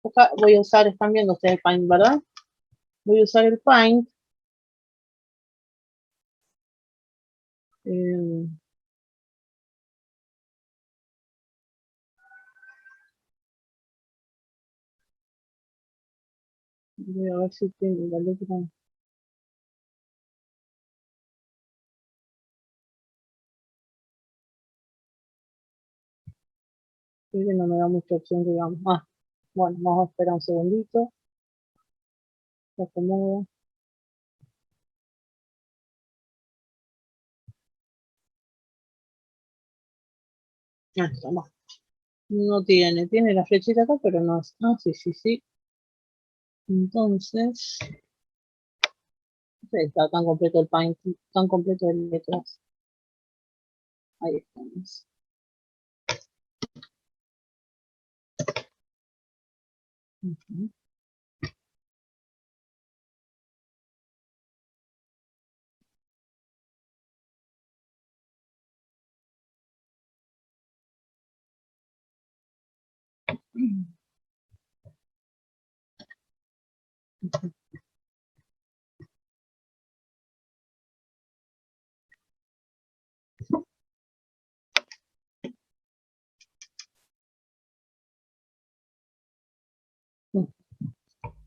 Acá voy a usar, están viendo ustedes el Paint, ¿verdad? Voy a usar el Paint. Voy a ver si tiene la letra. Sí, que no me da mucha opción, digamos. Ah, bueno, vamos a esperar un segundito. Se acomoda. Ah, está, no tiene la flechita acá, pero no es. Ah, sí, sí, sí. Entonces, está tan completo el Paint, tan completo de letras. Ahí estamos. Uh-huh.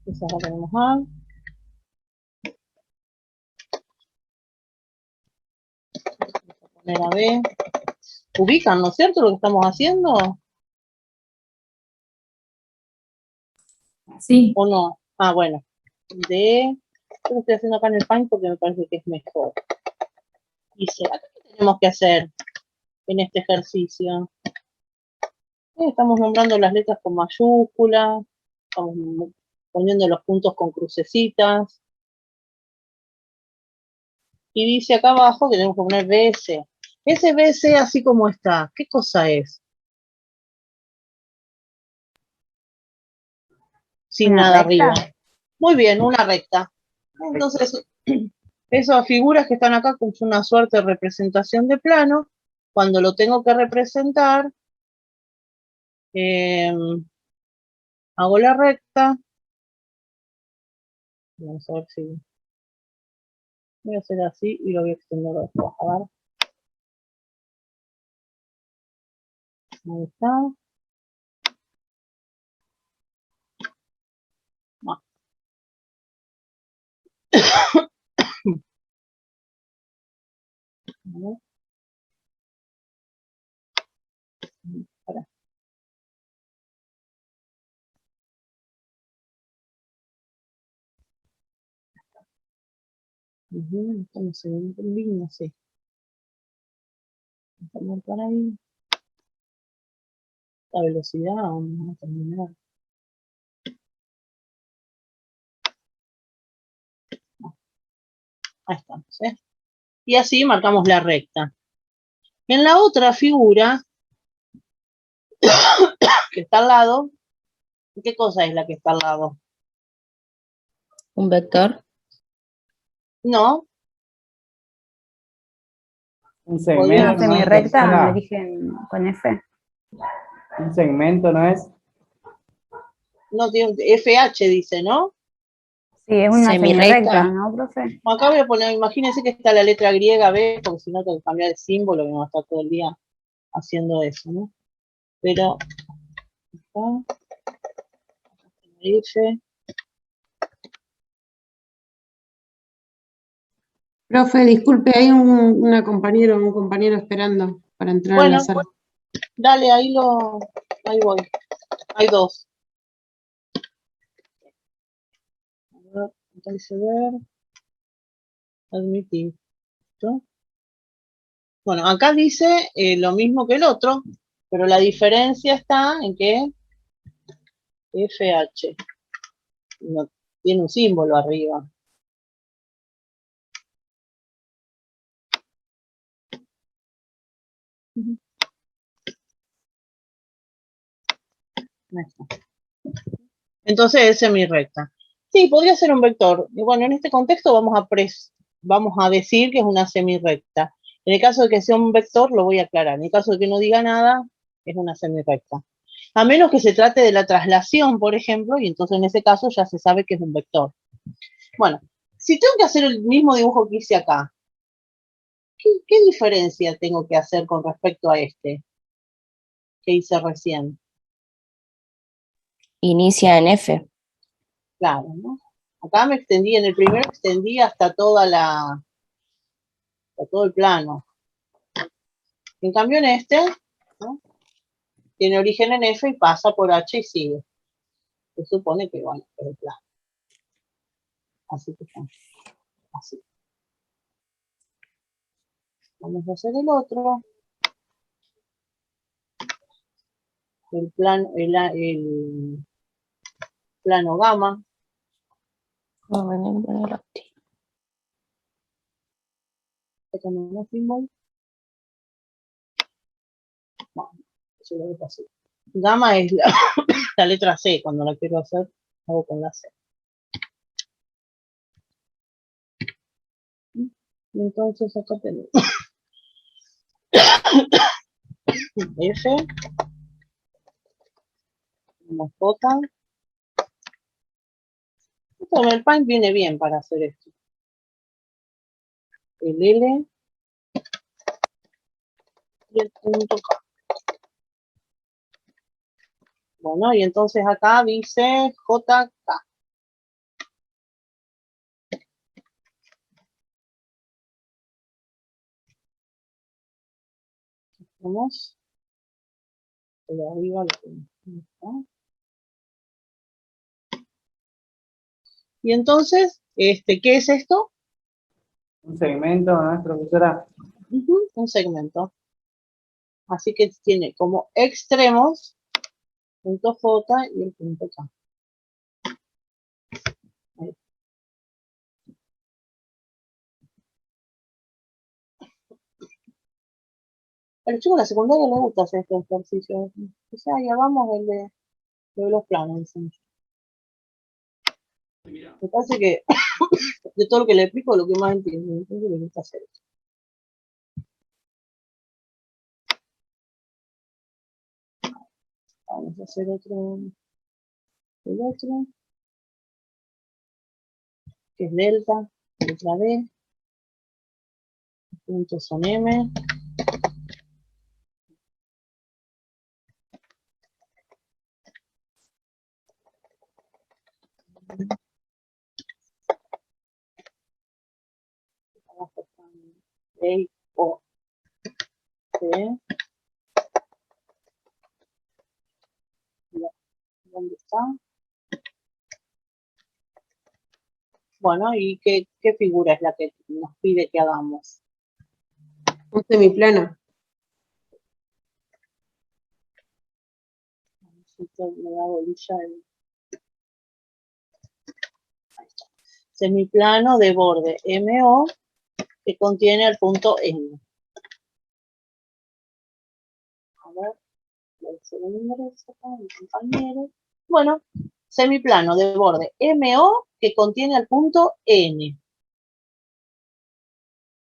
Esa la tenemos A. Poner a B. Ubican, ¿no es cierto? Lo que estamos haciendo. Sí. ¿O no? Ah, bueno. D. Yo lo estoy haciendo acá en el Paint porque me parece que es mejor. Dice, acá ¿qué tenemos que hacer en este ejercicio? Estamos nombrando las letras con mayúsculas, estamos poniendo los puntos con crucecitas. Y dice acá abajo que tenemos que poner BS. Ese BS así como está, ¿qué cosa es? Sin ¿Una nada recta? arriba. Muy bien, una recta. Entonces, esas figuras que están acá como una suerte de representación de plano, cuando lo tengo que representar, hago la recta. Vamos a ver si... Voy a hacer así y lo voy a extender después. A ver. Ahí está. Ah. Para. Estamos en línea, sí. Vamos a marcar ahí. La velocidad, vamos a terminar. Ahí estamos, ¿eh? Y así marcamos la recta. En la otra figura, que está al lado, ¿qué cosa es la que está al lado? ¿Un vector? No. Un Una segmento, ¿no? semirrecta, Será. me dije con F. Un segmento, ¿no es? No tiene FH, dice, ¿no? Sí, es una Semirrecta. semirrecta, ¿no, profe? Acá voy a poner, imagínense que está la letra griega B, porque si no tengo que cambiar el símbolo, que no va a estar todo el día haciendo eso, ¿no? Pero, acá, F. Profe, disculpe, hay un compañero esperando para entrar a la Bueno, sala. dale, ahí voy. Hay dos. A ver, entonces, ver, admitir. ¿No? Bueno, acá dice lo mismo que el otro, pero la diferencia está en que FH no, tiene un símbolo arriba. Entonces es semirrecta. Sí, podría ser un vector. Y bueno, en este contexto vamos a decir que es una semirrecta. En el caso de que sea un vector, lo voy a aclarar. En el caso de que no diga nada, es una semirrecta. A menos que se trate de la traslación, por ejemplo, y entonces en ese caso ya se sabe que es un vector. Bueno, si tengo que hacer el mismo dibujo que hice acá, ¿qué diferencia tengo que hacer con respecto a este que hice recién? Inicia en F. Claro, ¿no? Acá me extendí, en el primero extendí hasta todo el plano. En cambio en este, ¿no? Tiene origen en F y pasa por H y sigue. Se supone que, bueno, es el plano. Así que está. Así. Vamos a hacer el otro. El plano gamma. Sacamos símbolo. Bueno, eso lo dejo así. Gamma es la letra C. Cuando la quiero hacer, hago con la C. Entonces acá tenemos F, tenemos J. El Paint viene bien para hacer esto. El L y el punto K. Bueno, y entonces acá dice JK. Vamos de arriba. Y entonces, ¿qué es esto? Un segmento, ¿no es, profesora? Un segmento. Así que tiene como extremos punto J y el punto K. Ahí. Pero chicos, a la secundaria les gusta hacer este ejercicio. O sea, ya vamos el de los planos. Dicen. Me parece que de todo lo que le explico, lo que más entiendo. Entonces les gusta hacer eso. Vamos a hacer el otro, que es delta, letra D, puntos son M. Abajo están E, O, C. ¿Dónde está? Bueno, ¿y qué figura es la que nos pide que hagamos? Un semiplano. Me da bolilla ahí está. Semiplano de borde MO que contiene el punto N. A ver, voy a hacer un ingreso acá, mi compañero. Bueno, semiplano de borde MO que contiene el punto N.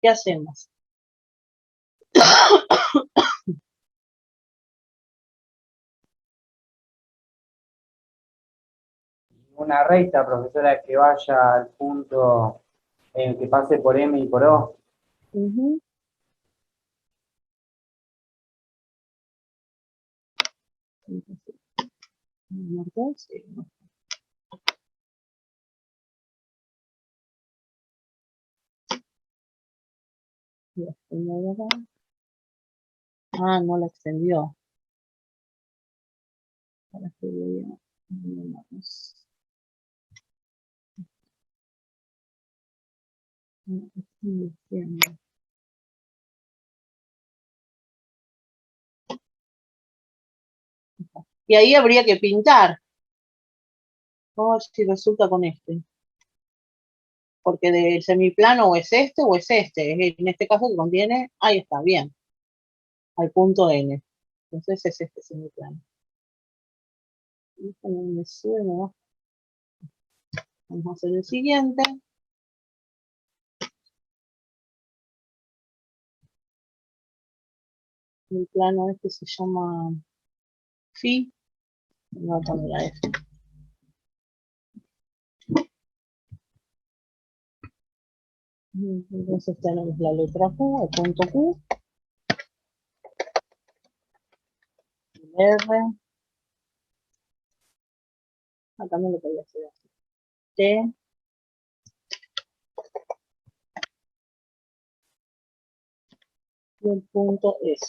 ¿Qué hacemos? Una recta, profesora, que vaya al punto que pase por M y por O. Ah, no la extendió. Ahora que voy a... Y ahí habría que pintar. Vamos a ver si resulta con este. Porque del semiplano o es este o es este. En este caso que contiene, ahí está, bien. Al punto N. Entonces es este semiplano. Vamos a hacer el siguiente. El plano este se llama Phi. No voy a poner a eso. Entonces tenemos la letra Q, el punto Q, el R, también lo podría hacer así, T, y el punto S.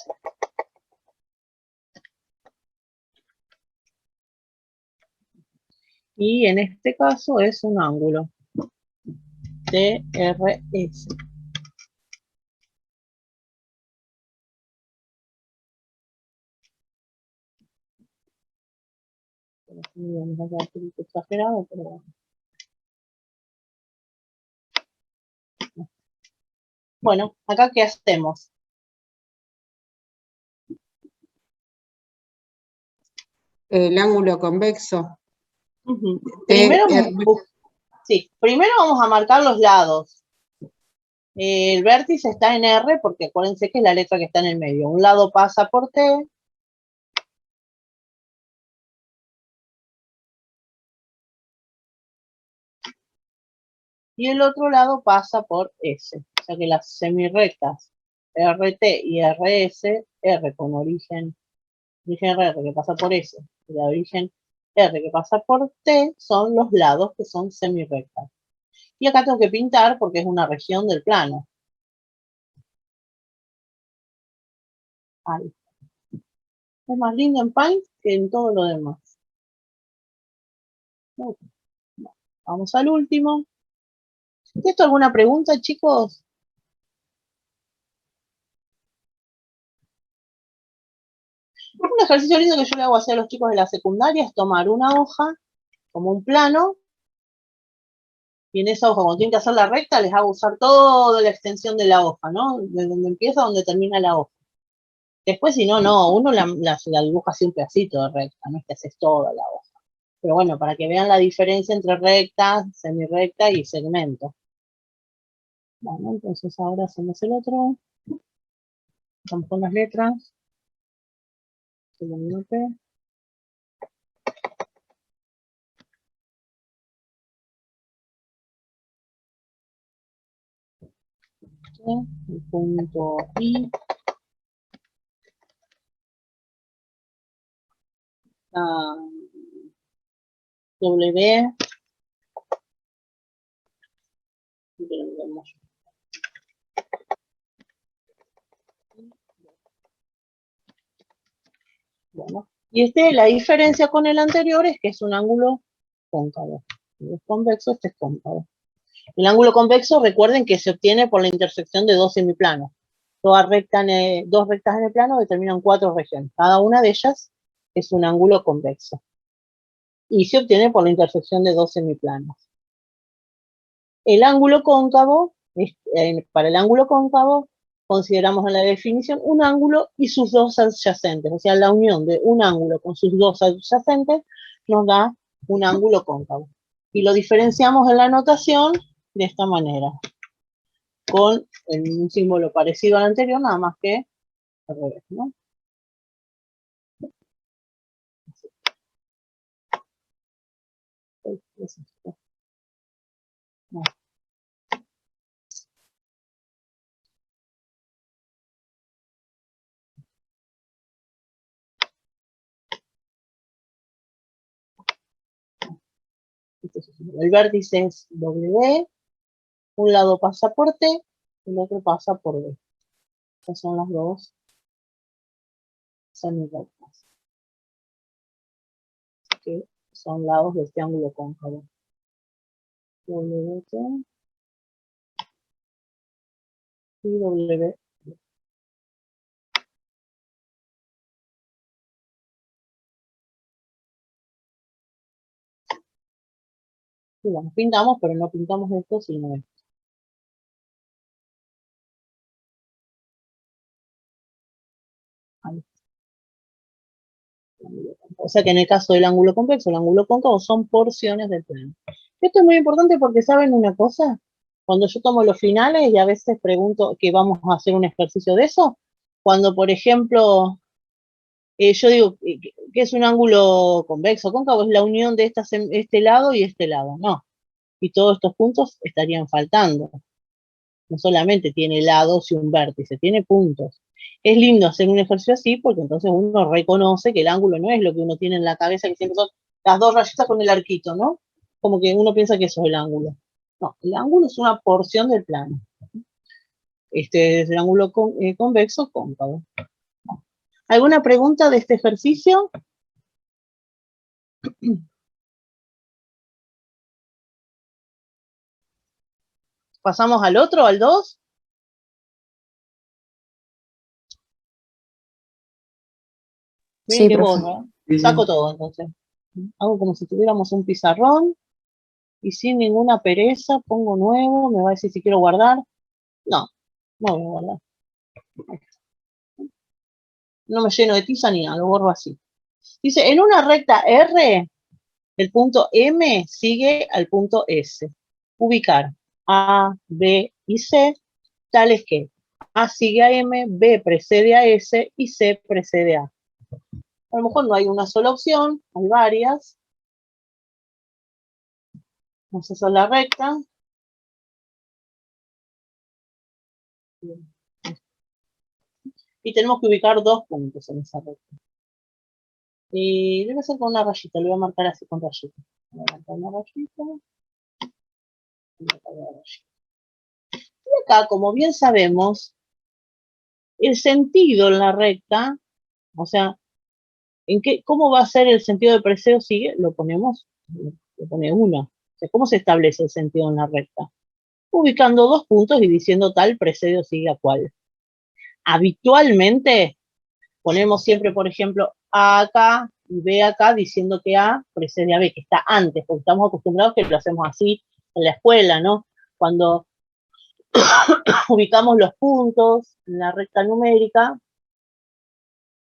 Y en este caso es un ángulo, TRS. Vamos a quedar un poquito exagerado, pero bueno. Bueno, acá ¿qué hacemos? El ángulo convexo. Ujú. Primero, sí, primero vamos a marcar los lados. El vértice está en R porque acuérdense que es la letra que está en el medio. Un lado pasa por T. Y el otro lado pasa por S. O sea que las semirrectas RT y RS, R con origen R que pasa por S, y la origen R que pasa por T, son los lados que son semirrectas. Y acá tengo que pintar porque es una región del plano. Ahí. Es más lindo en Paint que en todo lo demás. Vamos al último. ¿Esto alguna pregunta, chicos? Un ejercicio lindo que yo le hago hacer a los chicos de la secundaria es tomar una hoja, como un plano, y en esa hoja, cuando tienen que hacer la recta, les hago usar toda la extensión de la hoja, ¿no? De donde empieza a donde termina la hoja. Después, si no, uno la dibuja así un pedacito de recta, no es que haces toda la hoja. Pero bueno, para que vean la diferencia entre recta, semirecta y segmento. Bueno, entonces ahora hacemos el otro. Vamos con las letras. Segundo P. El punto I. W. Bueno, y la diferencia con el anterior es que es un ángulo cóncavo. Es convexo, este es cóncavo. El ángulo convexo, recuerden que se obtiene por la intersección de dos semiplanos. Dos rectas en el plano determinan 4 regiones. Cada una de ellas es un ángulo convexo. Y se obtiene por la intersección de dos semiplanos. El ángulo cóncavo, para el ángulo cóncavo, consideramos en la definición un ángulo y sus dos adyacentes. O sea, la unión de un ángulo con sus dos adyacentes nos da un ángulo cóncavo. Y lo diferenciamos en la notación de esta manera, con un símbolo parecido al anterior, nada más que al revés, ¿no? No. El vértice es W, un lado pasa por T, el otro pasa por B. Estas son las dos semirectas, que son lados de este ángulo cóncavo. WT y W. Y bueno, pintamos, pero no pintamos esto, sino esto. Ahí. O sea que en el caso del ángulo convexo, el ángulo cóncavo son porciones del plano. Esto es muy importante porque ¿saben una cosa? Cuando yo tomo los finales y a veces pregunto que vamos a hacer un ejercicio de eso, cuando por ejemplo yo digo ¿Qué es un ángulo convexo? Cóncavo es la unión de este lado y este lado, no. Y todos estos puntos estarían faltando. No solamente tiene lados y un vértice, tiene puntos. Es lindo hacer un ejercicio así porque entonces uno reconoce que el ángulo no es lo que uno tiene en la cabeza, que siempre son las dos rayitas con el arquito, ¿no? Como que uno piensa que eso es el ángulo. No, el ángulo es una porción del plano. Este es el ángulo convexo cóncavo. ¿Alguna pregunta de este ejercicio? ¿Pasamos al otro, al 2? Miren Sí, que profe. borro. Sí, sí. Saco todo entonces. Hago como si tuviéramos un pizarrón y sin ninguna pereza pongo nuevo. Me va a decir si quiero guardar. No, no voy a guardar. No me lleno de tiza ni nada, lo borro así. Dice, en una recta R, el punto M sigue al punto S. Ubicar A, B y C, tales que A sigue a M, B precede a S y C precede a. A lo mejor no hay una sola opción, hay varias. Vamos a hacer la recta. Y tenemos que ubicar dos puntos en esa recta. Y debe ser con una rayita, lo voy a marcar así con rayita. Voy a marcar una rayita. Y acá, como bien sabemos, el sentido en la recta, o sea, ¿cómo va a ser el sentido de preseo? Sigue, lo pone 1. O sea, ¿cómo se establece el sentido en la recta? Ubicando dos puntos y diciendo tal precede sigue a cual. Habitualmente ponemos siempre, por ejemplo, A acá y B acá, diciendo que A precede a B, que está antes, porque estamos acostumbrados que lo hacemos así en la escuela, ¿no? Cuando ubicamos los puntos en la recta numérica,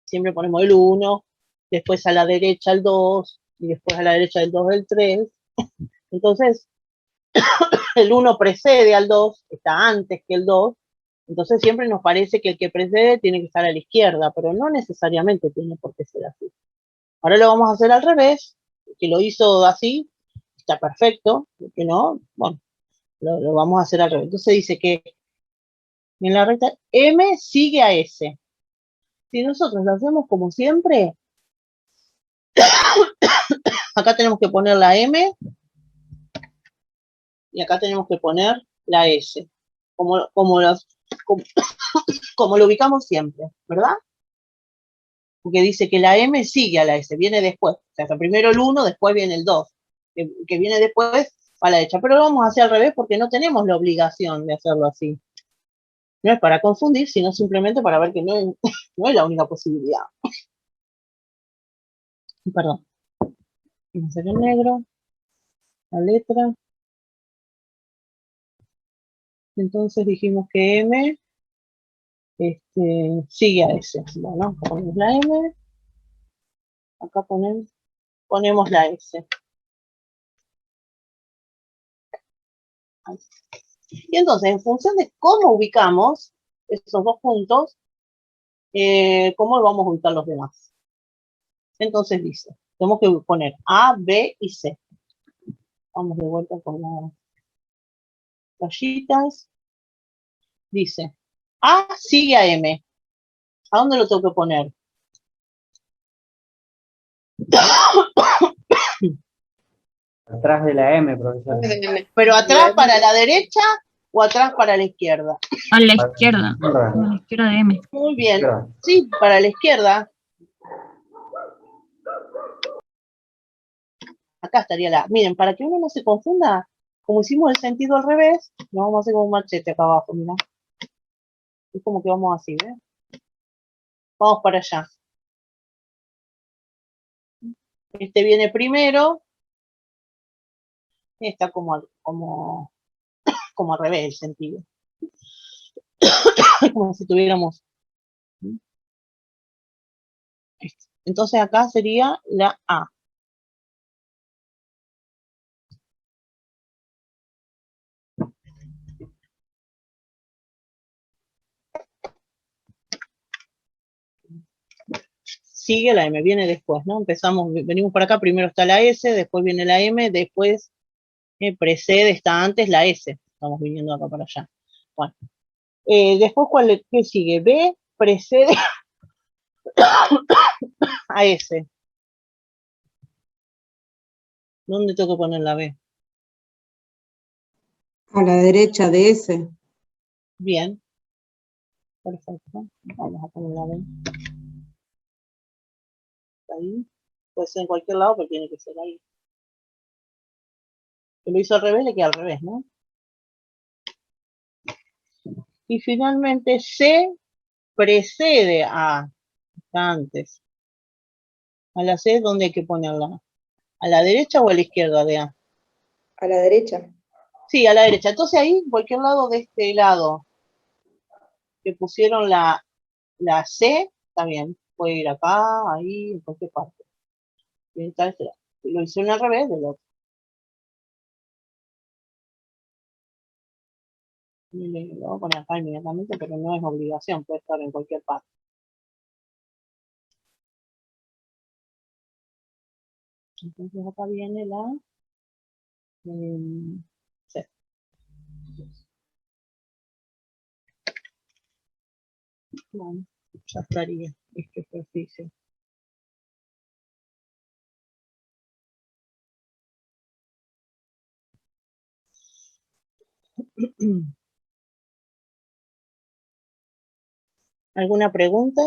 siempre ponemos el 1, después a la derecha el 2, y después a la derecha del 2 el 3. Entonces, el 1 precede al 2, está antes que el 2, entonces siempre nos parece que el que precede tiene que estar a la izquierda, pero no necesariamente tiene por qué ser así. Ahora lo vamos a hacer al revés, el que lo hizo así, está perfecto, el que no, bueno, lo vamos a hacer al revés. Entonces dice que en la recta M sigue a S. Si nosotros lo hacemos como siempre, acá tenemos que poner la M y acá tenemos que poner la S, como, como lo ubicamos siempre, ¿verdad? Porque dice que la M sigue a la S, viene después. O sea, primero el 1, después viene el 2, que viene después a la derecha. Pero lo vamos a hacer al revés porque no tenemos la obligación de hacerlo así. No es para confundir, sino simplemente para ver que no es, no es la única posibilidad. Perdón. Vamos a hacer en negro, la letra. Entonces dijimos que M sigue a S. Bueno, acá ponemos la M, acá ponemos la S. Y entonces, en función de cómo ubicamos esos dos puntos, cómo vamos a ubicar los demás. Entonces dice, tenemos que poner A, B y C. Vamos de vuelta con las rayitas. Dice, A sigue a M. ¿A dónde lo tengo que poner? Atrás de la M, profesor. Pero atrás para la derecha o atrás para la izquierda. A la izquierda de M. Muy bien. Sí, para la izquierda. Acá estaría la... Miren, para que uno no se confunda, como hicimos el sentido al revés, nos vamos a hacer con un machete acá abajo, mira. Es como que vamos así, ¿ves? Vamos para allá. Este viene primero. Está como al revés el sentido. Como si tuviéramos... Entonces acá sería la A. sigue la M, viene después, ¿no? Venimos por acá, primero está la S, después viene la M, después precede, está antes la S. Estamos viniendo acá para allá. Bueno, después, ¿qué sigue? B precede a S. ¿Dónde tengo que poner la B? A la derecha de ese. Bien. Perfecto. Vamos a poner la B. Ahí. Puede ser en cualquier lado, pero tiene que ser ahí. Si lo hizo al revés, le queda al revés, ¿no? Y finalmente C precede a antes. A la C, ¿dónde hay que ponerla? ¿A la derecha o a la izquierda de A? A la derecha. Sí, a la derecha. Entonces ahí, en cualquier lado de este lado que pusieron la C, está bien. Puede ir acá, ahí, en cualquier parte. Bien, está este lado. Lo hicieron al revés del otro. Lo voy a poner acá inmediatamente, pero no es obligación, puede estar en cualquier parte. Entonces acá viene la C. Bueno, ya estaría este ejercicio. ¿Alguna pregunta?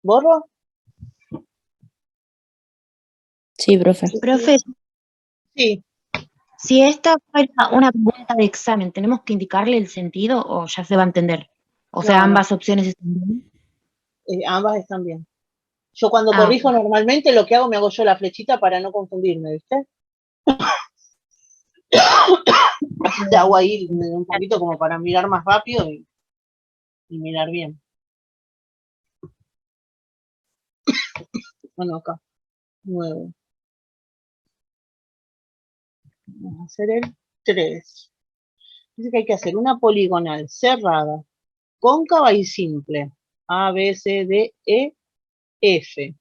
¿Borro? Sí, profe. Profe, Sí. si esta fuera una pregunta de examen, ¿tenemos que indicarle el sentido o ya se va a entender? O sea, No, no. ambas opciones están bien. Ambas están bien. Yo cuando Ah, corrijo ok. normalmente lo que hago, me hago yo la flechita para no confundirme, ¿viste? Te hago ahí un poquito como para mirar más rápido y mirar bien. Bueno, acá. Nuevo. Vamos a hacer el 3. Dice que hay que hacer una poligonal cerrada, cóncava y simple. A, B, C, D, E, F.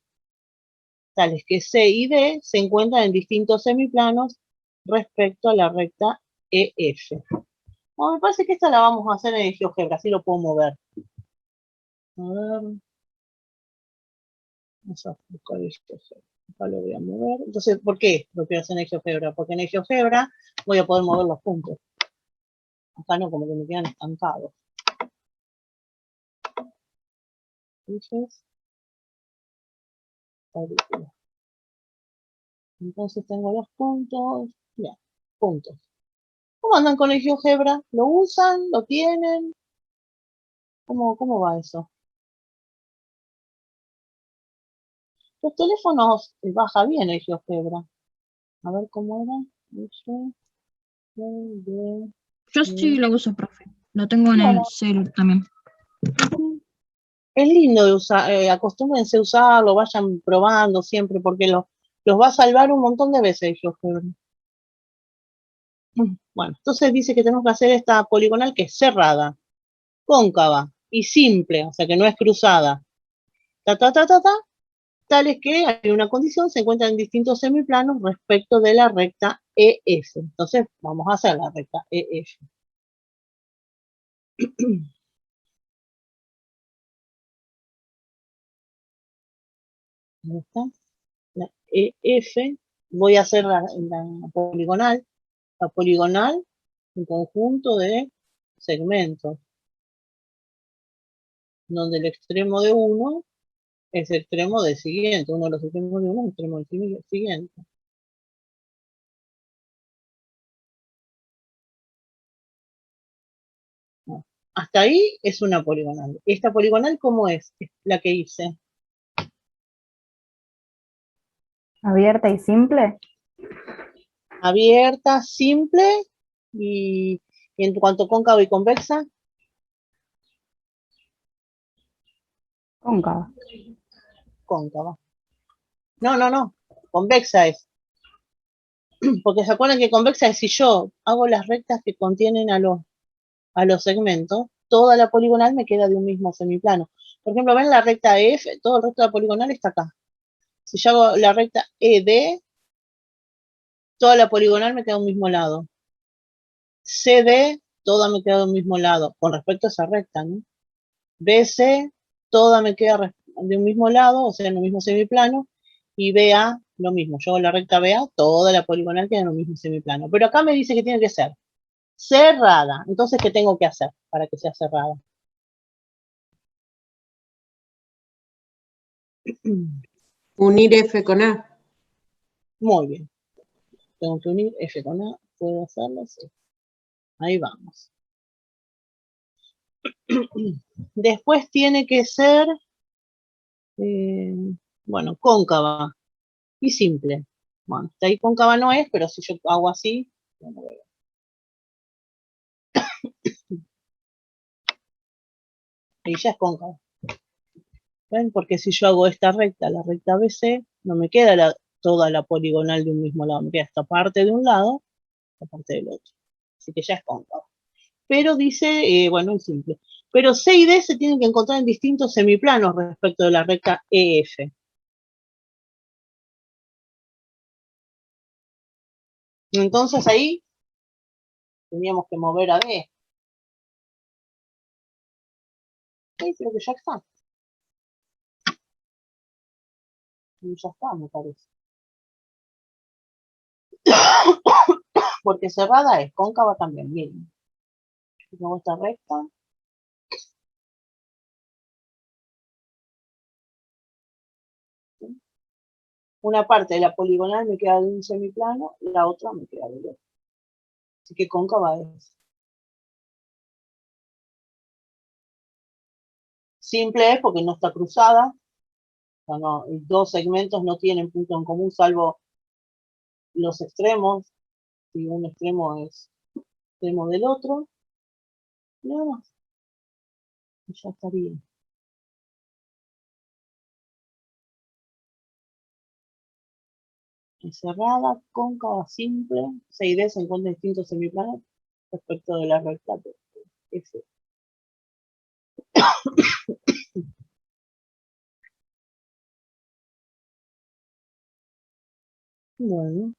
Tales que C y D se encuentran en distintos semiplanos respecto a la recta EF. Bueno, me parece que esta la vamos a hacer en GeoGebra, así lo puedo mover. A ver. Vamos a buscar el GeoGebra. Acá lo voy a mover. Entonces, ¿por qué lo quiero hacer en GeoGebra? Porque en GeoGebra voy a poder mover los puntos. Acá no, como que me quedan estancados. Entonces tengo los puntos. Bien, puntos. ¿Cómo andan con el GeoGebra? ¿Lo usan? ¿Lo tienen? ¿Cómo va eso? Los teléfonos baja bien el GeoGebra. A ver cómo era. Yo sí lo uso, profe. Lo tengo en el Bueno, celu también. es lindo de usar, acostúmbrense a usarlo, vayan probando siempre, porque los va a salvar un montón de veces el GeoGebra. Bueno, entonces dice que tenemos que hacer esta poligonal que es cerrada, cóncava y simple, o sea que no es cruzada. Tales que hay una condición, se encuentran en distintos semiplanos respecto de la recta EF. Entonces, vamos a hacer la recta EF. Ahí está. La EF, voy a hacer la poligonal. La poligonal, un conjunto de segmentos, donde el extremo de uno es el extremo del siguiente. Uno de los extremos de uno es el extremo del siguiente. Hasta ahí es una poligonal. ¿Esta poligonal cómo es? Es la que hice. Abierta y simple. Abierta, simple y en cuanto cóncava y convexa. Cóncava. Cóncava. No. Convexa es. Porque se acuerdan que convexa es si yo hago las rectas que contienen a los segmentos, toda la poligonal me queda de un mismo semiplano. Por ejemplo, ven la recta F, todo el resto de la poligonal está acá. Si yo hago la recta ED, toda la poligonal me queda de un mismo lado. CD, toda me queda de un mismo lado, con respecto a esa recta, ¿no? BC, toda me queda de un mismo lado, o sea, en un mismo semiplano, y BA, lo mismo. Yo hago la recta BA, toda la poligonal queda en un mismo semiplano. Pero acá me dice que tiene que ser cerrada. Entonces, ¿qué tengo que hacer para que sea cerrada? Unir F con A. Muy bien. Tengo que unir F con A. ¿Puedo hacerlo? Sí. Ahí vamos. Después tiene que ser, bueno, cóncava y simple. Bueno, está ahí cóncava no es, pero si yo hago así, bueno, ahí ya es cóncava. ¿Ven? Porque si yo hago esta recta, la recta BC, no me queda toda la poligonal de un mismo lado, me queda esta parte de un lado, esta parte del otro. Así que ya es cóncava. Pero dice, bueno, es simple. Pero C y D se tienen que encontrar en distintos semiplanos respecto de la recta EF. Entonces ahí teníamos que mover a D. Sí, creo que ya está. Y ya está, me parece. Porque cerrada es, cóncava también, miren. Tengo esta recta. Una parte de la poligonal me queda de un semiplano, la otra me queda del otro. Así que cóncava es. Simple es porque no está cruzada. O sea, no, dos segmentos no tienen punto en común salvo los extremos. Si un extremo es extremo del otro. Nada más. Y ya estaría. Es cerrada, cóncava, simple. C y D se encuentran distintos semiplanos respecto de la recta F. Bueno,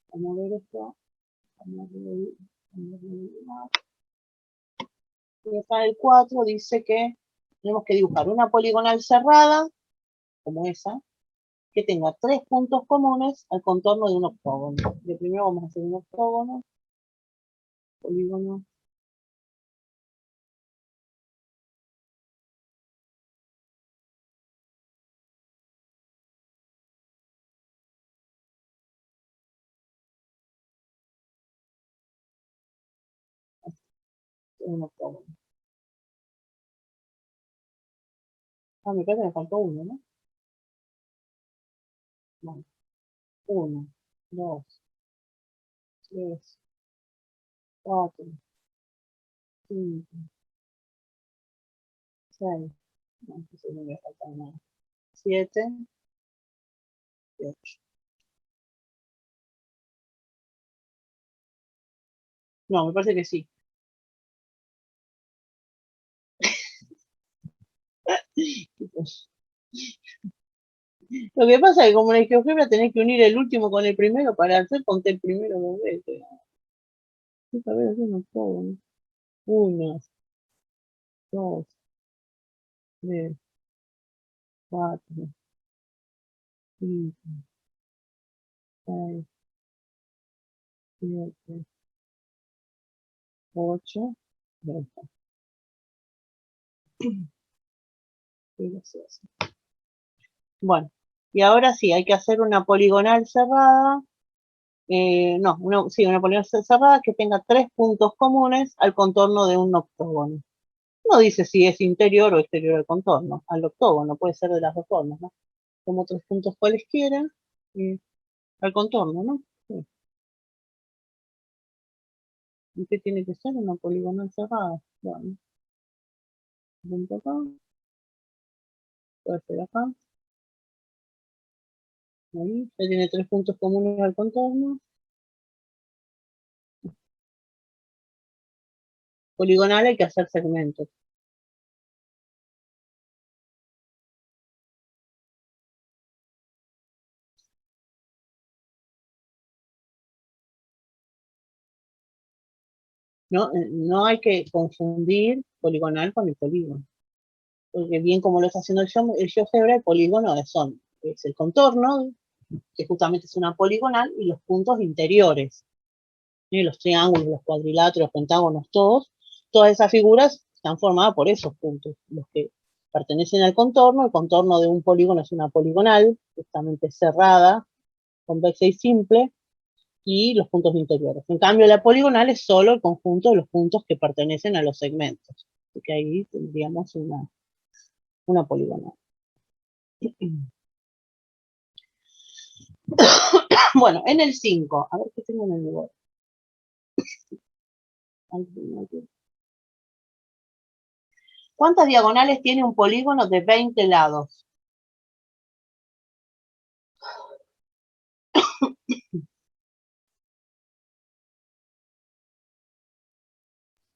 vamos a ver esto. Vamos a ver. Y acá el 4 dice que tenemos que dibujar una poligonal cerrada, como esa, que tenga tres puntos comunes al contorno de un octógono. De primero vamos a hacer un octógono, polígono. Un octógono. Ah, me parece que me faltó uno, ¿no? Bueno, 1, 2, 3, 4, 5, 6, no, entonces no me falta nada. 7 y 8. No, me parece que sí. Lo que pasa es que como en el GeoGebra tenés que unir el último con el primero para hacer, ponte el primero dos veces. A ver, hacer un octógono. 1, 2, 3, 4, 5, 6, 7, 8, 9. Bueno, y ahora sí, hay que hacer una poligonal cerrada. No, sí, una poligonal cerrada que tenga tres puntos comunes al contorno de un octógono. No dice si es interior o exterior al contorno, al octógono, puede ser de las dos formas, ¿no? Como tres puntos cualesquiera al contorno, ¿no? Sí. ¿Y qué tiene que ser? Una poligonal cerrada. Bueno, punto acá, puede ser acá, Ahí ya tiene 3 puntos comunes al contorno. Poligonal hay que hacer segmentos. No, no hay que confundir poligonal con el polígono. Porque bien como lo está haciendo el GeoGebra, el polígono es el contorno, que justamente es una poligonal, y los puntos interiores. Los triángulos, los cuadriláteros, los pentágonos, todas esas figuras están formadas por esos puntos, los que pertenecen al contorno. El contorno de un polígono es una poligonal, justamente cerrada, convexa y simple, y los puntos interiores. En cambio, la poligonal es solo el conjunto de los puntos que pertenecen a los segmentos. Así que ahí tendríamos una poligonal. Bueno, en el 5, a ver qué tengo en el lugar. ¿Cuántas diagonales tiene un polígono de 20 lados?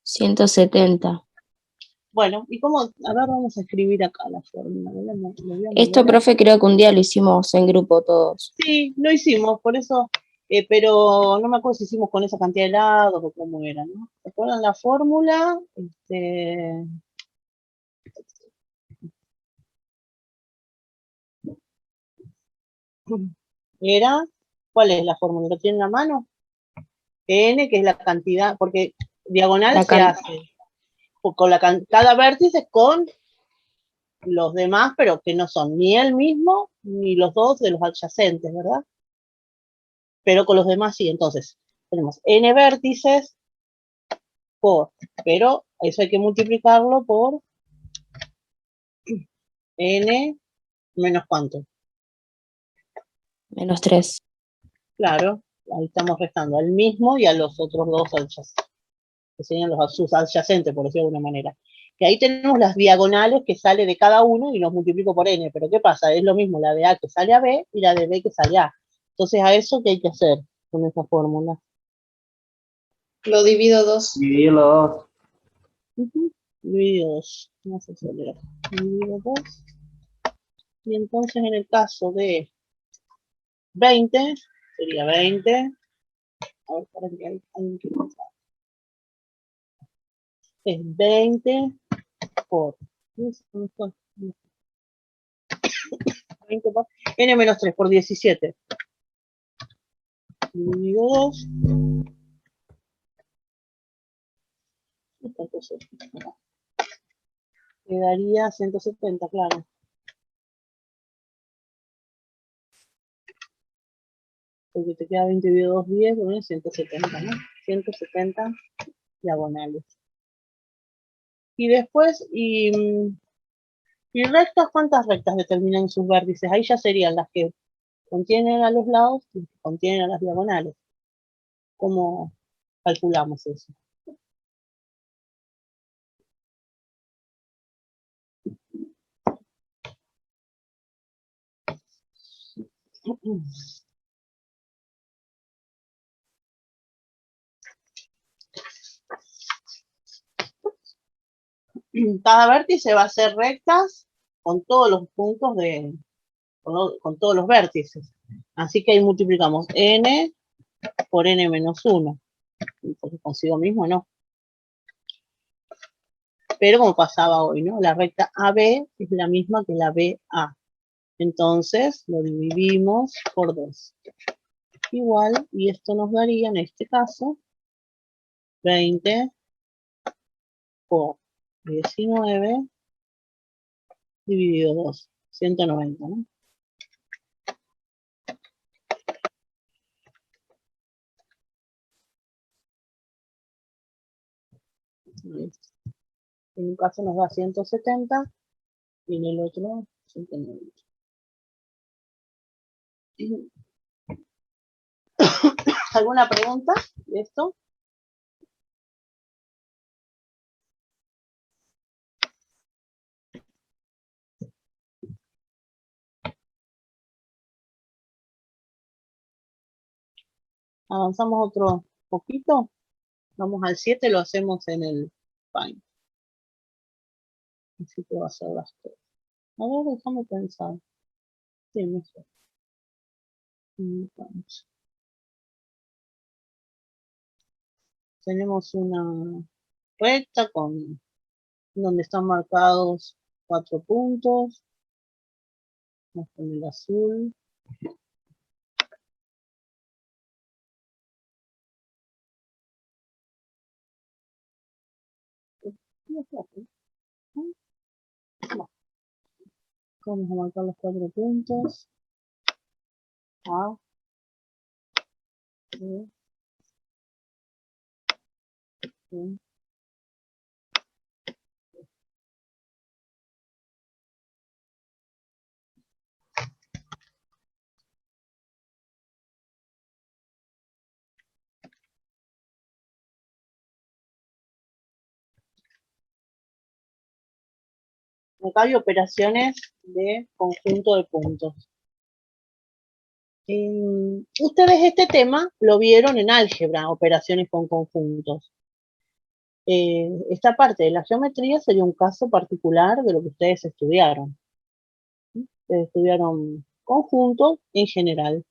¿170? Bueno, ¿y cómo? A ver, vamos a escribir acá la fórmula. Esto, profe, creo que un día lo hicimos en grupo todos. Sí, lo hicimos, por eso, pero no me acuerdo si hicimos con esa cantidad de lados o cómo era, ¿no? ¿Se acuerdan la fórmula? Era, ¿cuál es la fórmula? ¿Lo tienen a mano? N, que es la cantidad, porque diagonal se hace con cada vértice con los demás, pero que no son ni el mismo ni los dos de los adyacentes, ¿verdad? Pero con los demás sí. Entonces, tenemos n vértices pero eso hay que multiplicarlo por n menos ¿cuánto? Menos 3. Claro, ahí estamos restando al mismo y a los otros dos adyacentes, que serían sus adyacentes, por decirlo de alguna manera. Que ahí tenemos las diagonales que sale de cada uno y los multiplico por n. Pero ¿qué pasa? Es lo mismo la de A que sale a B y la de B que sale a A. Entonces, ¿a eso qué hay que hacer con esa fórmula? Lo divido 2. Dividir los dos. Dividido 2. No sé si era. Dividido 2. Y entonces en el caso de 20, sería 20. A ver, para que hay que pensar. Es 20 por 20 por n menos 3 por 17. Dividido 2. Entonces, quedaría 170, claro. Porque te queda 20 dividido 2, 10, bueno, 170, ¿no? 170 diagonales. Y después, ¿y rectas? ¿Cuántas rectas determinan sus vértices? Ahí ya serían las que contienen a los lados y las que contienen a las diagonales. ¿Cómo calculamos eso? Cada vértice va a ser rectas con todos los puntos con todos los vértices. Así que ahí multiplicamos n por n menos 1. Porque consigo mismo no. Pero como pasaba hoy, ¿no? La recta AB es la misma que la BA. Entonces lo dividimos por 2. Igual, y esto nos daría en este caso 20 por 19 dividido 2. 190, ¿no? En un caso nos da 170 y en el otro 190. ¿Alguna pregunta de esto? Avanzamos otro poquito. Vamos al 7, lo hacemos en el Paint. Así que va a ser las cosas. A ver, déjame pensar. Sí, me sé. Tenemos una recta con donde están marcados 4 puntos. Vamos con el azul. Vamos a marcar los 4 puntos. A, B, C. Acá hay operaciones de conjunto de puntos. Ustedes este tema lo vieron en álgebra, operaciones con conjuntos. Esta parte de la geometría sería un caso particular de lo que ustedes estudiaron. Ustedes estudiaron conjuntos en general.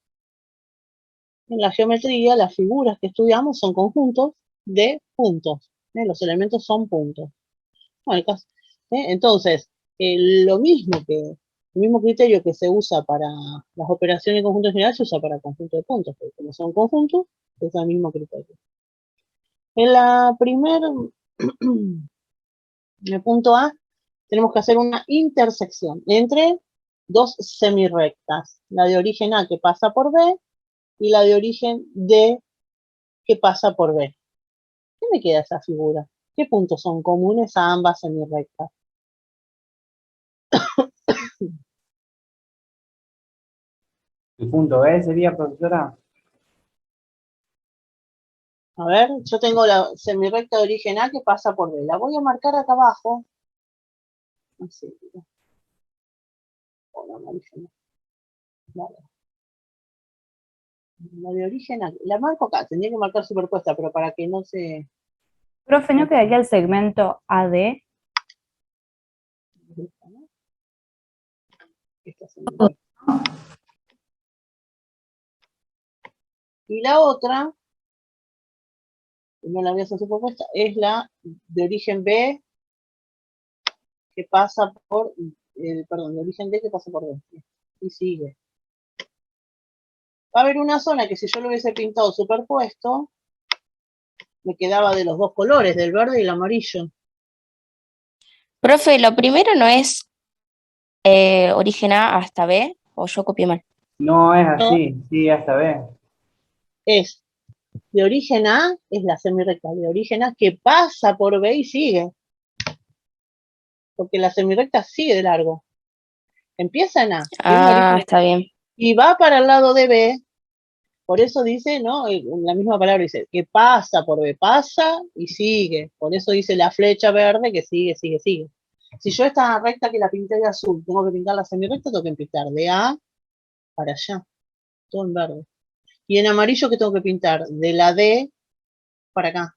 En la geometría, las figuras que estudiamos son conjuntos de puntos. Los elementos son puntos. Bueno, entonces, el mismo criterio que se usa para las operaciones de conjunto en general se usa para conjunto de puntos, porque como son conjuntos, es el mismo criterio. En el punto A, tenemos que hacer una intersección entre dos semirrectas, la de origen A que pasa por B y la de origen D que pasa por B. ¿Qué me queda esa figura? ¿Qué puntos son comunes a ambas semirrectas? El punto B sería, profesora. A ver, yo tengo la semirrecta de origen A que pasa por B. La voy a marcar acá abajo. Así. Vale. La de origen A. La marco acá. Tendría que marcar superpuesta, pero para que no se... Profe, ¿no quedaría el segmento AD? Esta semirrecta. Y la otra, no la voy a hacer superpuesta, es la de origen B que pasa por... perdón, de origen D que pasa por B. Y sigue. Va a haber una zona que si yo lo hubiese pintado superpuesto, me quedaba de los dos colores, del verde y el amarillo. Profe, lo primero no es origen A hasta B, o yo copié mal. No es No, así, sí, hasta B. es de origen A, es la semirrecta de origen A que pasa por B y sigue. Porque la semirrecta sigue de largo. Empieza en A, tiene Ah, origen está bien. y va para el lado de B. Por eso dice, ¿no? La misma palabra dice, que pasa por B, pasa y sigue. Por eso dice la flecha verde que sigue, sigue, sigue. Si yo esta recta que la pinté de azul, tengo que pintar la semirrecta, tengo que pintar de A para allá, todo en verde. Y en amarillo, ¿qué tengo que pintar? De la D para acá.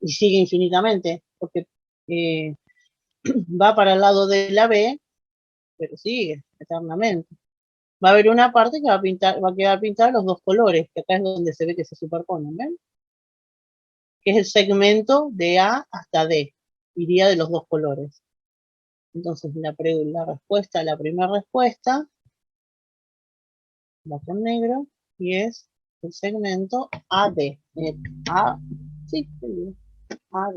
Y sigue infinitamente, porque va para el lado de la B, pero sigue eternamente. Va a haber una parte que va a quedar pintada los dos colores, que acá es donde se ve que se superponen, ¿ven? Que es el segmento de A hasta D, iría de los dos colores. Entonces la respuesta, la primera respuesta, va con negro, y es el segmento AD. Sí, AD.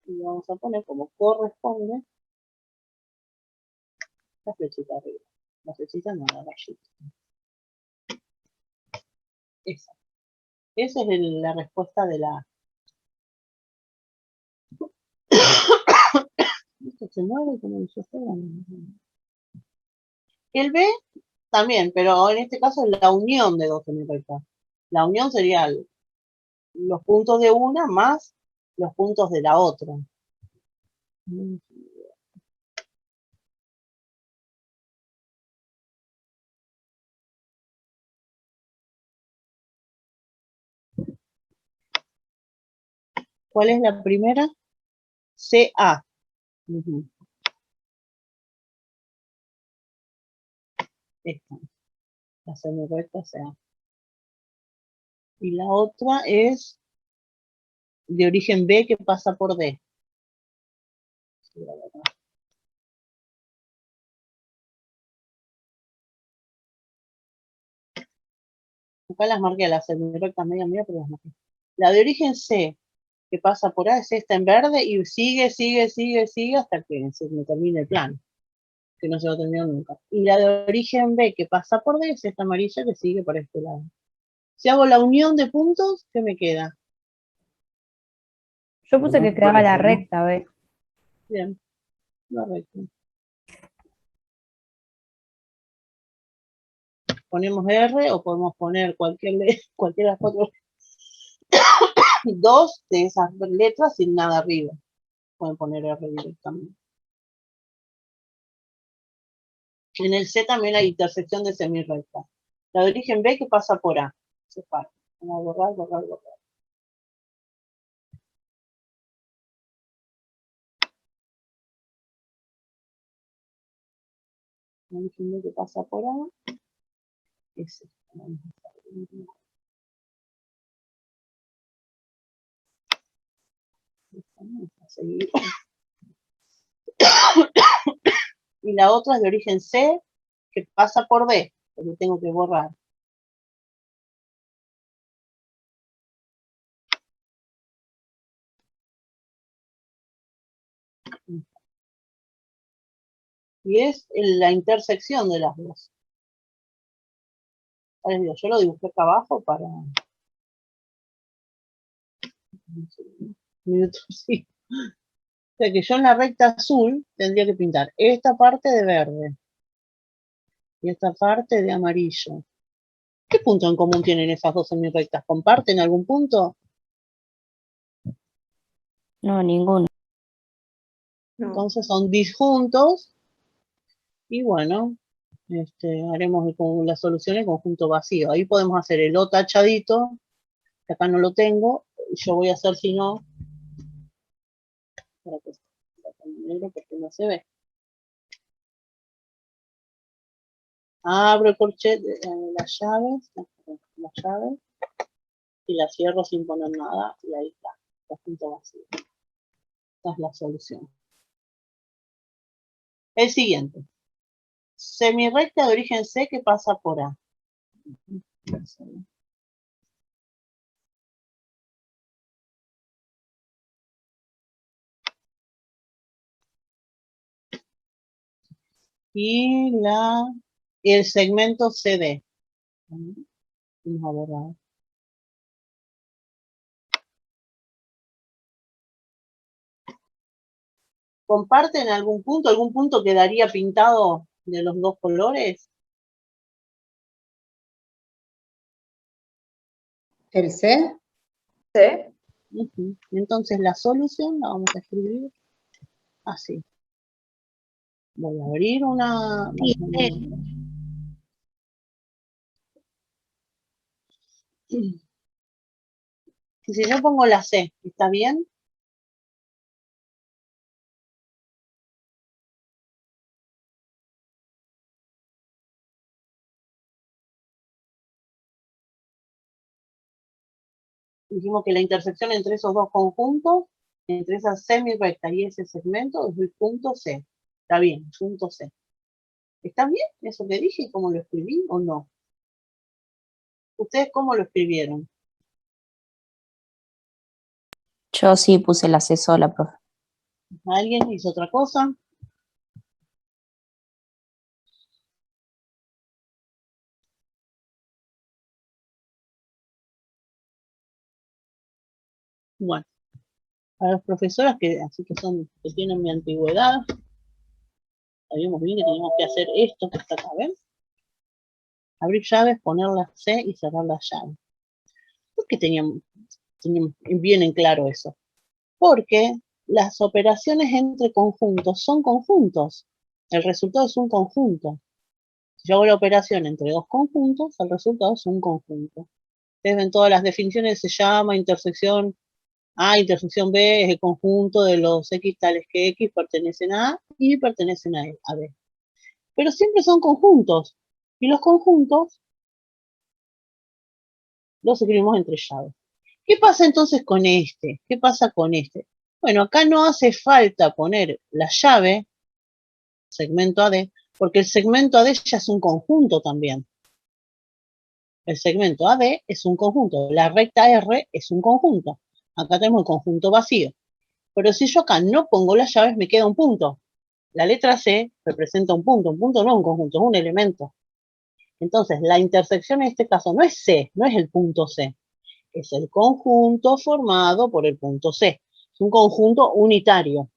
Y vamos a poner como corresponde la flechita arriba. La flechita no, la rayita. Esa. Esa es la respuesta de la A. Esto se mueve como yo estoy. El B también, pero en este caso es la unión de dos semirrectas. La unión sería los puntos de una más los puntos de la otra. ¿Cuál es la primera? CA. Ujú. Esta, la semirrecta CA. Y la otra es de origen B que pasa por D. Acá las marqué, las semirrectas media, pero las marqué. La de origen C que pasa por A es esta en verde y sigue hasta que se me termine el plano, que no se va a terminar nunca. Y la de origen B que pasa por D es esta amarilla que sigue por este lado. Si hago la unión de puntos, ¿qué me queda? Yo puse que quedaba la recta, ¿ves? Bien, la recta. Ponemos R o podemos poner cualquiera de las cuatro, dos de esas letras sin nada arriba. Pueden poner R directamente. En el C también hay intersección de semirrecta. La de origen B que pasa por A. Se para. Vamos a borrar. La de origen B que pasa por A. Es esta. Vamos a seguir. Y la otra es de origen C que pasa por D. Porque tengo que borrar. Y es la intersección de las dos. Yo lo dibujé acá abajo para... Sí. O sea que yo en la recta azul tendría que pintar esta parte de verde y esta parte de amarillo. ¿Qué punto en común tienen esas dos semirrectas? ¿Comparten algún punto? No, ninguno. No. Entonces son disjuntos y bueno, haremos la solución en conjunto vacío. Ahí podemos hacer el O tachadito, que acá no lo tengo, yo voy a hacer si no, para que negro porque no se ve. Abro el corchete, las llaves y las cierro sin poner nada y ahí está, conjunto vacío. Esta es la solución. El siguiente. Semirrecta de origen C que pasa por A. Y el segmento CD. Vamos a borrar. ¿Comparten algún punto? ¿Algún punto quedaría pintado de los dos colores? ¿El C? Ujú. Entonces la solución la vamos a escribir así. Voy a abrir una... Sí, Y si yo pongo la C, ¿está bien? Dijimos que la intersección entre esos dos conjuntos, entre esa semirrecta y ese segmento, es el punto C. Está bien, punto C. ¿Está bien eso que dije? ¿Cómo lo escribí o no? ¿Ustedes cómo lo escribieron? Yo sí puse la C sola, profe. ¿Alguien hizo otra cosa? Bueno, a las profesoras que así que que tienen mi antigüedad, sabíamos bien que teníamos que hacer esto que está acá, ¿ven? Abrir llaves, poner la C y cerrar la llave. ¿Por qué teníamos bien en claro eso? Porque las operaciones entre conjuntos son conjuntos. El resultado es un conjunto. Si yo hago la operación entre dos conjuntos, el resultado es un conjunto. Ustedes ven todas las definiciones, se llama intersección A intersección B es el conjunto de los X tales que X pertenecen a A y pertenecen a B. Pero siempre son conjuntos. Y los conjuntos los escribimos entre llaves. ¿Qué pasa entonces con este? ¿Qué pasa con este? Bueno, acá no hace falta poner la llave, segmento AD, porque el segmento AD ya es un conjunto también. El segmento AD es un conjunto, la recta R es un conjunto. Acá tenemos el conjunto vacío. Pero si yo acá no pongo las llaves, me queda un punto. La letra C representa un punto no es un conjunto, es un elemento. Entonces, la intersección en este caso no es C, no es el punto C. Es el conjunto formado por el punto C. Es un conjunto unitario.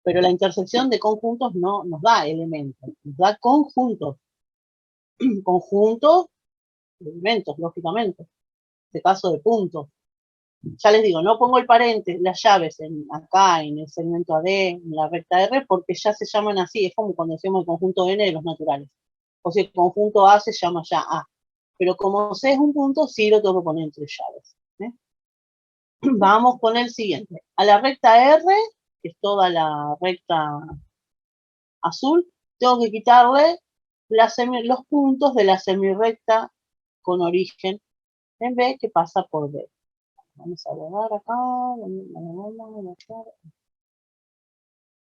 Pero la intersección de conjuntos no nos da elementos, nos da conjuntos. Conjuntos de elementos, lógicamente. En este caso de puntos. Ya les digo, no pongo el paréntesis, las llaves acá en el segmento AD, en la recta R, porque ya se llaman así. Es como cuando decimos el conjunto N de los naturales. O sea, el conjunto A se llama ya A. Pero como C es un punto, sí lo tengo que poner entre llaves. Vamos con el siguiente. A la recta R, que es toda la recta azul, tengo que quitarle los puntos de la semirrecta con origen en B que pasa por B. Vamos a borrar acá.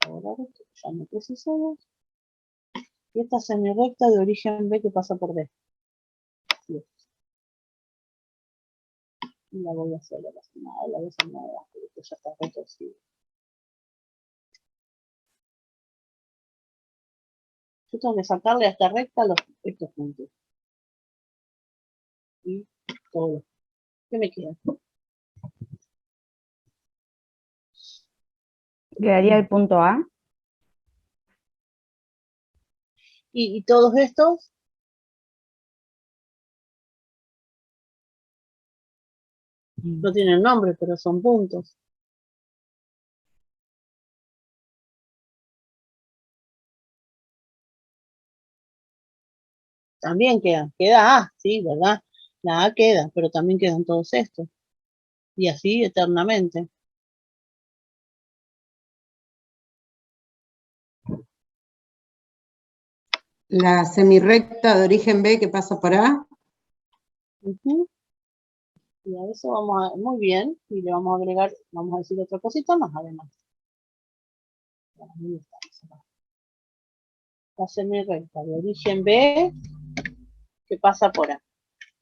Borrar esto, ya no precisamos. Y esta semirrecta de origen B que pasa por B. Así es. Y la voy a hacer la voy a hacer nada, porque ya está retorcido. Yo tengo que sacarle a esta recta estos puntos. Y todo. ¿Qué me queda? Quedaría el punto A. Y todos estos no tienen nombre, pero son puntos. También queda A, sí, ¿verdad? La A queda, pero también quedan todos estos. Y así eternamente. La semirrecta de origen B que pasa por A. Y a eso vamos a, muy bien, y le vamos a agregar, vamos a decir otra cosita más además. La semirrecta de origen B que pasa por A.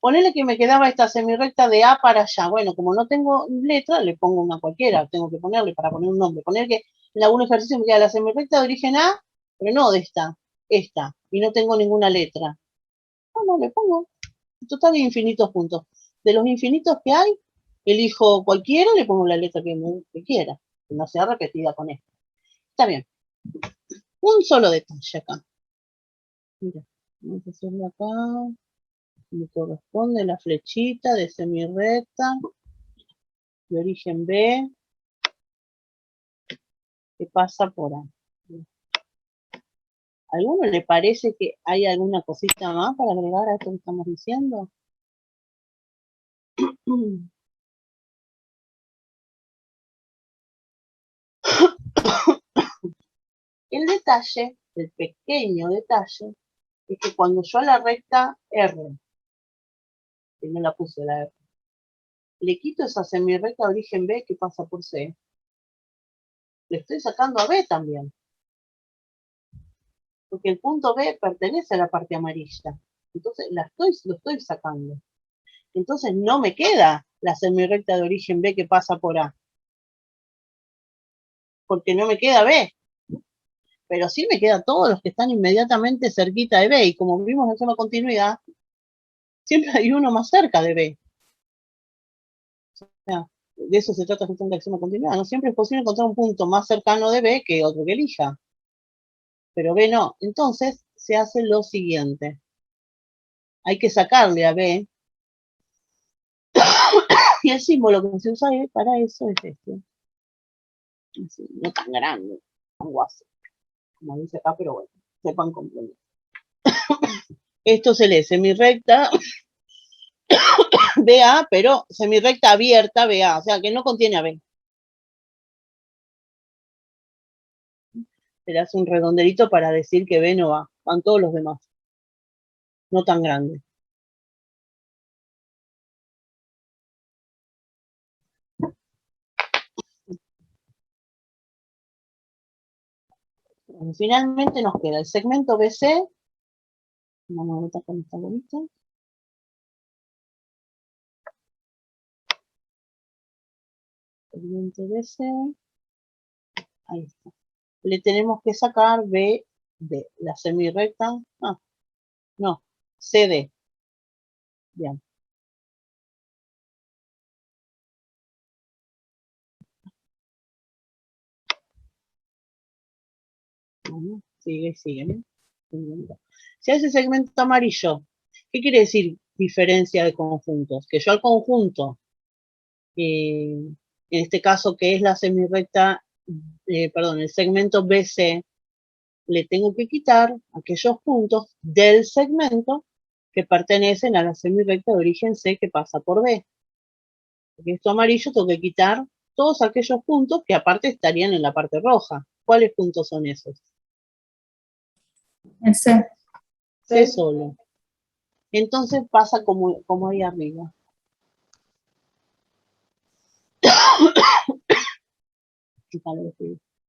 Ponele que me quedaba esta semirrecta de A para allá. Bueno, como no tengo letra, le pongo una cualquiera. Tengo que ponerle para poner un nombre. Poner que en algún ejercicio me queda la semirrecta de origen A, pero no de esta. Y no tengo ninguna letra. Bueno, le pongo. En total hay infinitos puntos. De los infinitos que hay, elijo cualquiera, le pongo la letra que quiera. Que no sea repetida con esta. Está bien. Un solo detalle acá. Mira, vamos a hacerlo acá. Me corresponde la flechita de semirrecta de origen B que pasa por A. ¿A alguno le parece que hay alguna cosita más para agregar a esto que estamos diciendo? El detalle, el pequeño detalle, es que cuando yo a la recta R, que no la puse la R, le quito esa semirrecta de origen B que pasa por C, le estoy sacando a B también. Porque el punto B pertenece a la parte amarilla. Entonces lo estoy sacando. Entonces no me queda la semirrecta de origen B que pasa por A. Porque no me queda B. Pero sí me quedan todos los que están inmediatamente cerquita de B. Y como vimos en la continuidad, siempre hay uno más cerca de B. O sea, de eso se trata justamente de acción de continuidad. No siempre es posible encontrar un punto más cercano de B que otro que elija. Pero B no. Entonces se hace lo siguiente. Hay que sacarle a B. Y el símbolo que se usa para eso es este. Así, no tan grande, tan guaso, como dice acá, pero bueno, sepan comprender. Esto se lee semirrecta BA, pero semirrecta abierta BA, o sea que no contiene a B. Se le hace un redondelito para decir que B no va. Van todos los demás. No tan grande. Bueno, finalmente nos queda el segmento BC. Vamos a botar con esta bolita. Segmento BC. Ahí está. Le tenemos que sacar B de la semirrecta. Ah, no, CD. Bien. Bueno, sigue, sigue. ¿No? Si hace segmento amarillo, ¿qué quiere decir diferencia de conjuntos? Que yo al conjunto, en este caso que es la semirrecta, perdón, el segmento BC, le tengo que quitar aquellos puntos del segmento que pertenecen a la semirrecta de origen C que pasa por B. Porque esto amarillo tengo que quitar todos aquellos puntos que aparte estarían en la parte roja. ¿Cuáles puntos son esos? En C. C solo. Entonces pasa como ahí arriba.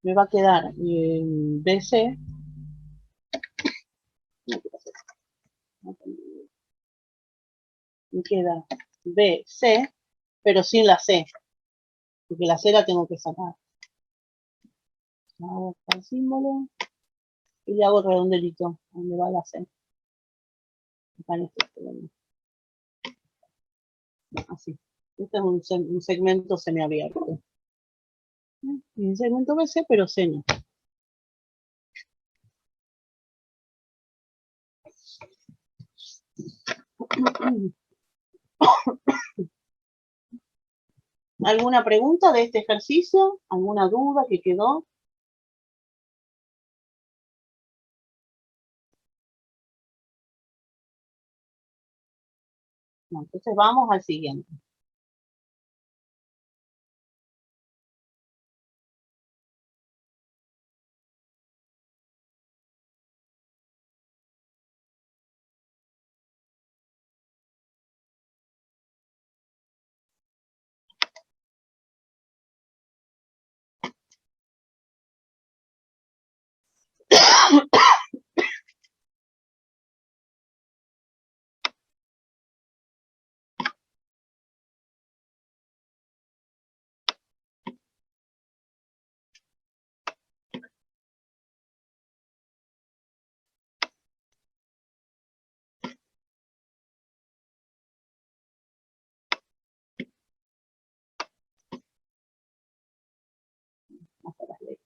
Me va a quedar BC. Me queda BC, pero sin la C. Porque la C la tengo que sacar. Hago el símbolo y le hago el redondelito donde va la C. Acá en este extremo. Así. Este es un segmento semiabierto. Un segmento BC, pero C no. ¿Alguna pregunta de este ejercicio? ¿Alguna duda que quedó? No, entonces vamos al siguiente. Hasta las leyes.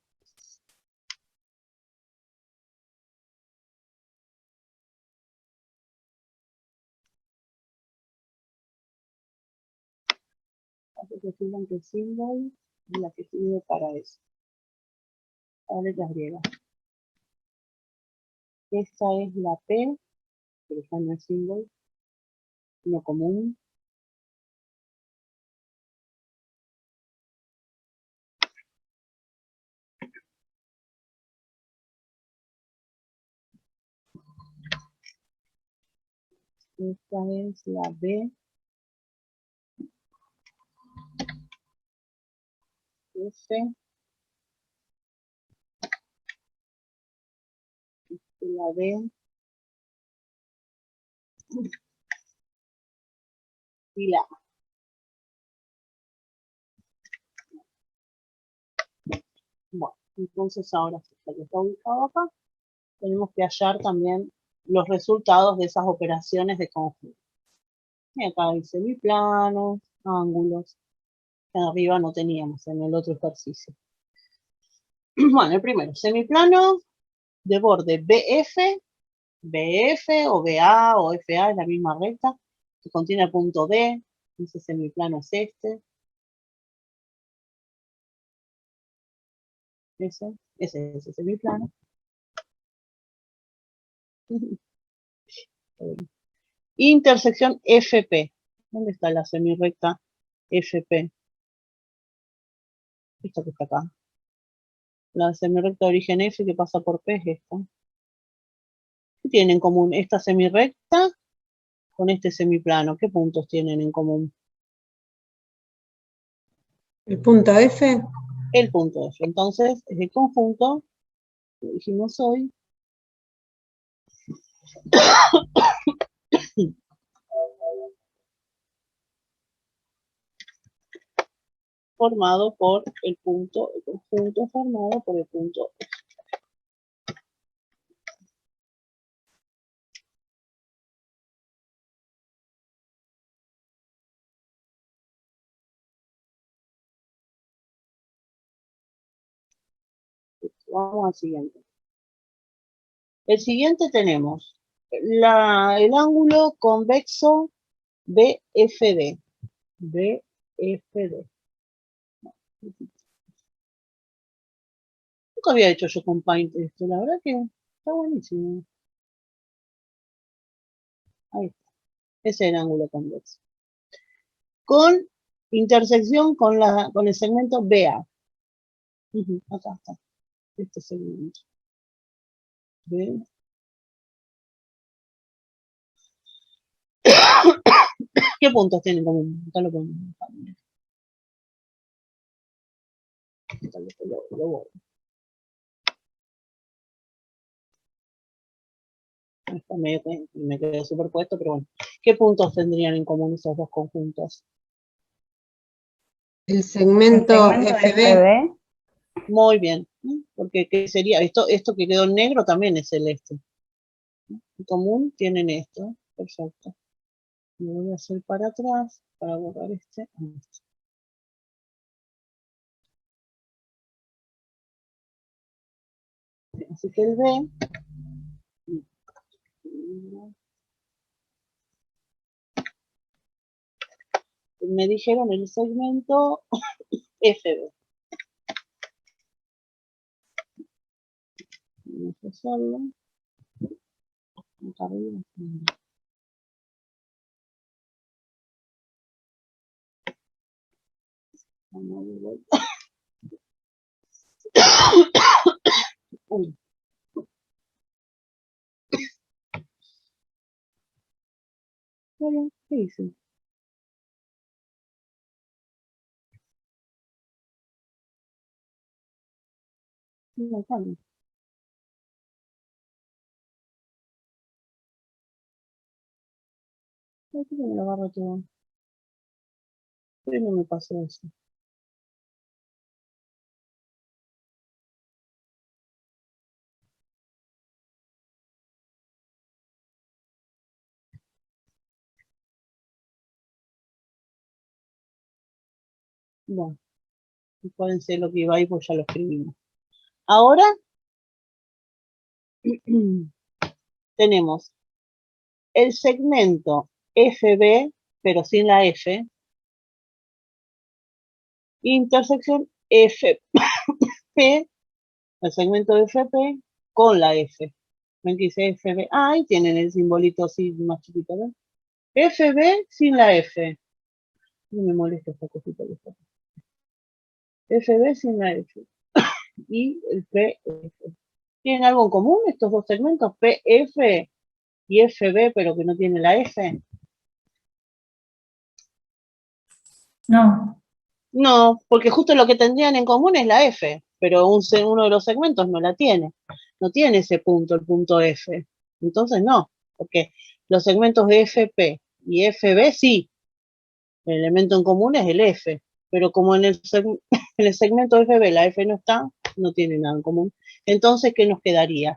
Así que fijan que símbolo es la que sirve para eso. Para letras griegas. Esta es la P, que está en el símbolo, no común. Esta es la B, F, la D y la A. Bueno, entonces ahora sí, ya que está ubicado acá, tenemos que hallar también los resultados de esas operaciones de conjunto. Y acá hay semiplanos, ángulos, que arriba no teníamos en el otro ejercicio. Bueno, el primero, semiplano de borde BF o BA o FA es la misma recta, que contiene el punto D, ese semiplano es este. Ese es ese semiplano. Intersección FP. ¿Dónde está la semirrecta FP? Esta que está acá. La semirrecta de origen F que pasa por P es esta. ¿Qué tienen en común esta semirrecta con este semiplano? ¿Qué puntos tienen en común? El punto F. El punto F. Entonces, es el conjunto, lo dijimos hoy, formado por el conjunto formado por el punto F. Vamos al siguiente. El siguiente tenemos el ángulo convexo BFD. BFD. Nunca había hecho yo con Paint esto, la verdad que está buenísimo. Ahí está. Ese es el ángulo convexo. Con intersección con el segmento BA. Acá está. Este segmento. ¿Ven? ¿Qué puntos tienen común? Acá lo ponemos. Lo borro. Está medio que me quedé superpuesto, pero bueno. ¿Qué puntos tendrían en común esos dos conjuntos? El El segmento segmento FB. FB, Muy bien. Porque ¿qué sería? Esto que quedó en negro también es celeste. En común tienen esto. Perfecto. Lo voy a hacer para atrás para borrar este. Así que el B me dijeron el segmento FB. Vamos a hacerlo. Acá arriba. Vamos a ver. Uy. Bueno, ¿qué hice? No, calma. ¿Por qué me lo agarro todo? ¿Por qué no me pasó eso? Bueno, acuérdense lo que iba ahí, pues ya lo escribimos. Ahora tenemos el segmento FB, pero sin la F, intersección FP, el segmento FP con la F. ¿Ven que dice FB? Ah, ahí tienen el simbolito así más chiquito, ¿ven? FB sin la F. No me molesta esta cosita que está aquí. FB sin la F. Y el PF. ¿Tienen algo en común estos dos segmentos? PF y FB, pero que no tiene la F. No, No, porque justo lo que tendrían en común es la F, pero uno de los segmentos no la tiene. No tiene ese punto, el punto F. Entonces no, porque los segmentos FP y FB sí. El elemento en común es el F, pero como en el segmento FB la F no está, no tiene nada en común. Entonces, ¿qué nos quedaría?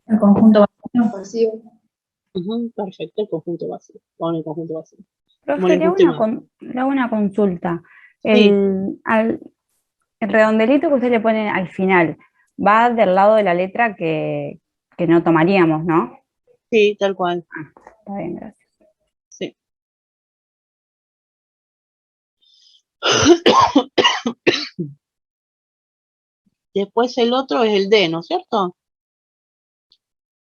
el conjunto Vacío. Perfecto, el conjunto vacío. Con el conjunto vacío. Como profe, les guste más. le hago una consulta. Sí. El redondelito que usted le pone al final, va del lado de la letra que no tomaríamos, ¿no? Sí, tal cual. Está bien, gracias. Sí. Después el otro es el D, ¿no es cierto?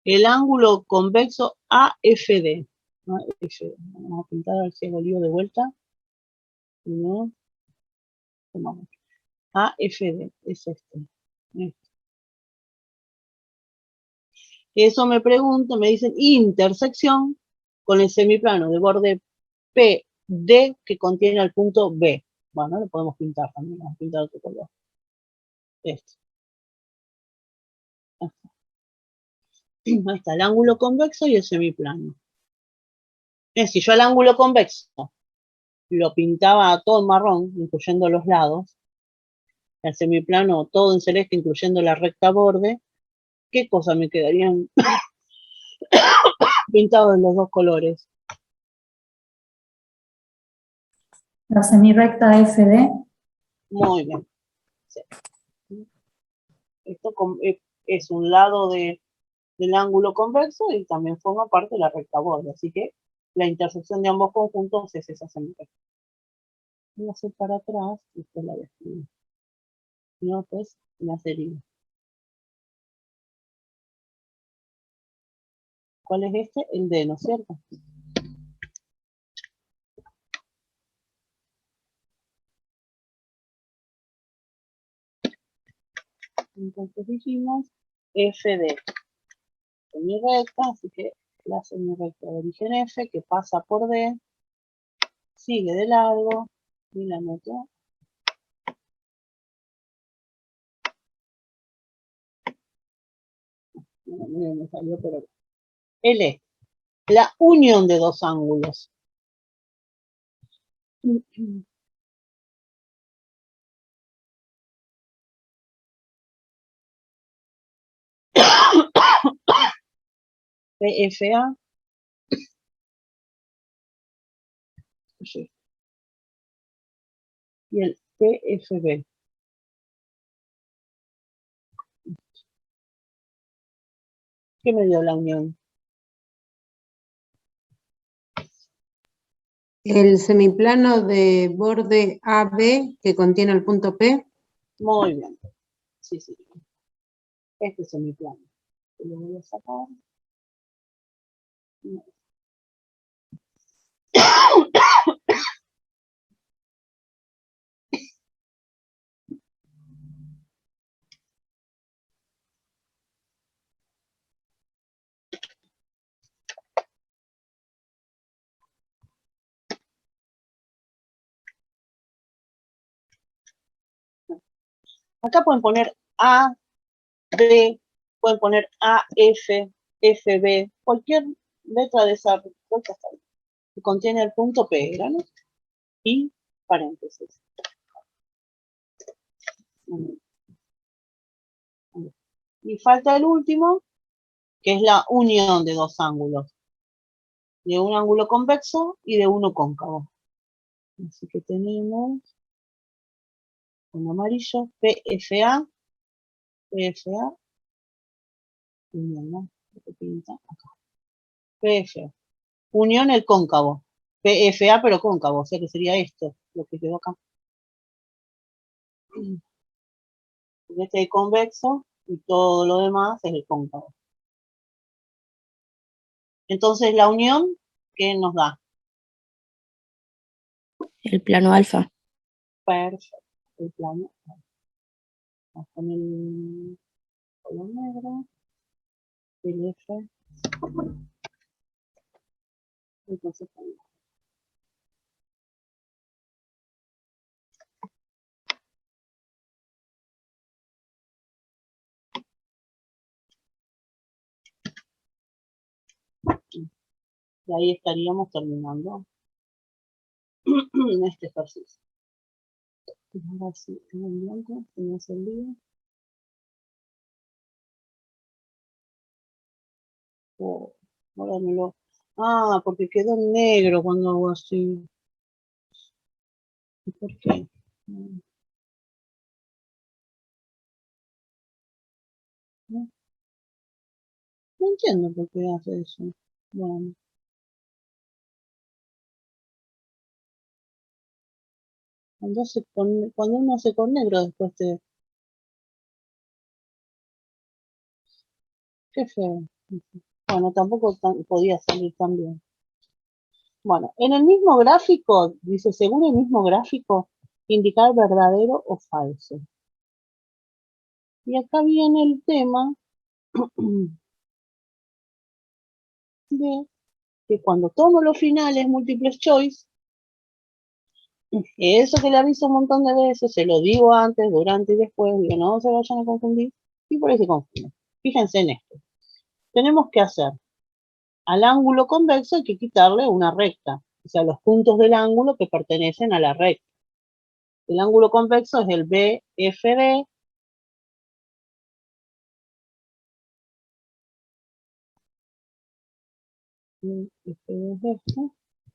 El ángulo convexo AFD. AFD. Vamos a pintar a ver si hago lío de vuelta. No. Tomamos. AFD, es este. Eso me pregunto, me dicen intersección con el semiplano de borde PD que contiene el punto B. Bueno, lo podemos pintar también, vamos a pintar otro color. Este. Ahí está el ángulo convexo y el semiplano. Si yo el ángulo convexo lo pintaba todo en marrón, incluyendo los lados, el semiplano todo en celeste, incluyendo la recta borde, ¿qué cosas me quedarían pintados en los dos colores? La semirrecta FD. Muy bien. Sí. Esto es un lado del ángulo convexo y también forma parte de la recta borde, así que la intersección de ambos conjuntos es esa semirrecta. Voy a hacer para atrás y después la describo. Si no, pues la sería. ¿Cuál es este? El D, ¿no es cierto? Entonces dijimos FD, semirrecta, así que la semirrecta de origen F que pasa por D, sigue de largo y la anoto. No me salió, pero L, la unión de dos ángulos. PFA y el PFB. ¿Qué me dio la unión? El semiplano de borde AB que contiene el punto P. Muy bien. Sí, sí. Este es semiplano. Lo voy a sacar. No. Acá pueden poner A, B, pueden poner A, F, FB, cualquier letra de esa respuesta está bien, que contiene el punto P, ¿no? Y paréntesis. Y falta el último, que es la unión de dos ángulos, de un ángulo convexo y de uno cóncavo. Así que tenemos un amarillo, PFA, PFA, unión, ¿no? Lo pinta acá. PFA, unión el cóncavo, PFA pero cóncavo, o sea que sería esto, lo que quedó acá. Este es el convexo y todo lo demás es el cóncavo. Entonces la unión, ¿qué nos da? El plano alfa. Perfecto, el plano. Vamos con el color negro, el F. Entonces, y ahí estaríamos terminando este ejercicio. Ahora sí, en blanco, no se olvide. Oh, ahora me lo... Ah, porque quedó en negro cuando hago así. ¿Por qué? No, no entiendo por qué hace eso. Bueno, cuando uno hace con negro, después te... Qué feo. Bueno, tampoco podía salir tan bien. Bueno, en el mismo gráfico, dice, según el mismo gráfico, indicar verdadero o falso. Y acá viene el tema de que cuando tomo los finales múltiples choice, eso que le aviso un montón de veces, se lo digo antes, durante y después, digo, no se vayan a confundir, y por ahí se confunden. Fíjense en esto. Tenemos que hacer al ángulo convexo, hay que quitarle una recta, o sea, los puntos del ángulo que pertenecen a la recta. El ángulo convexo es el BFD,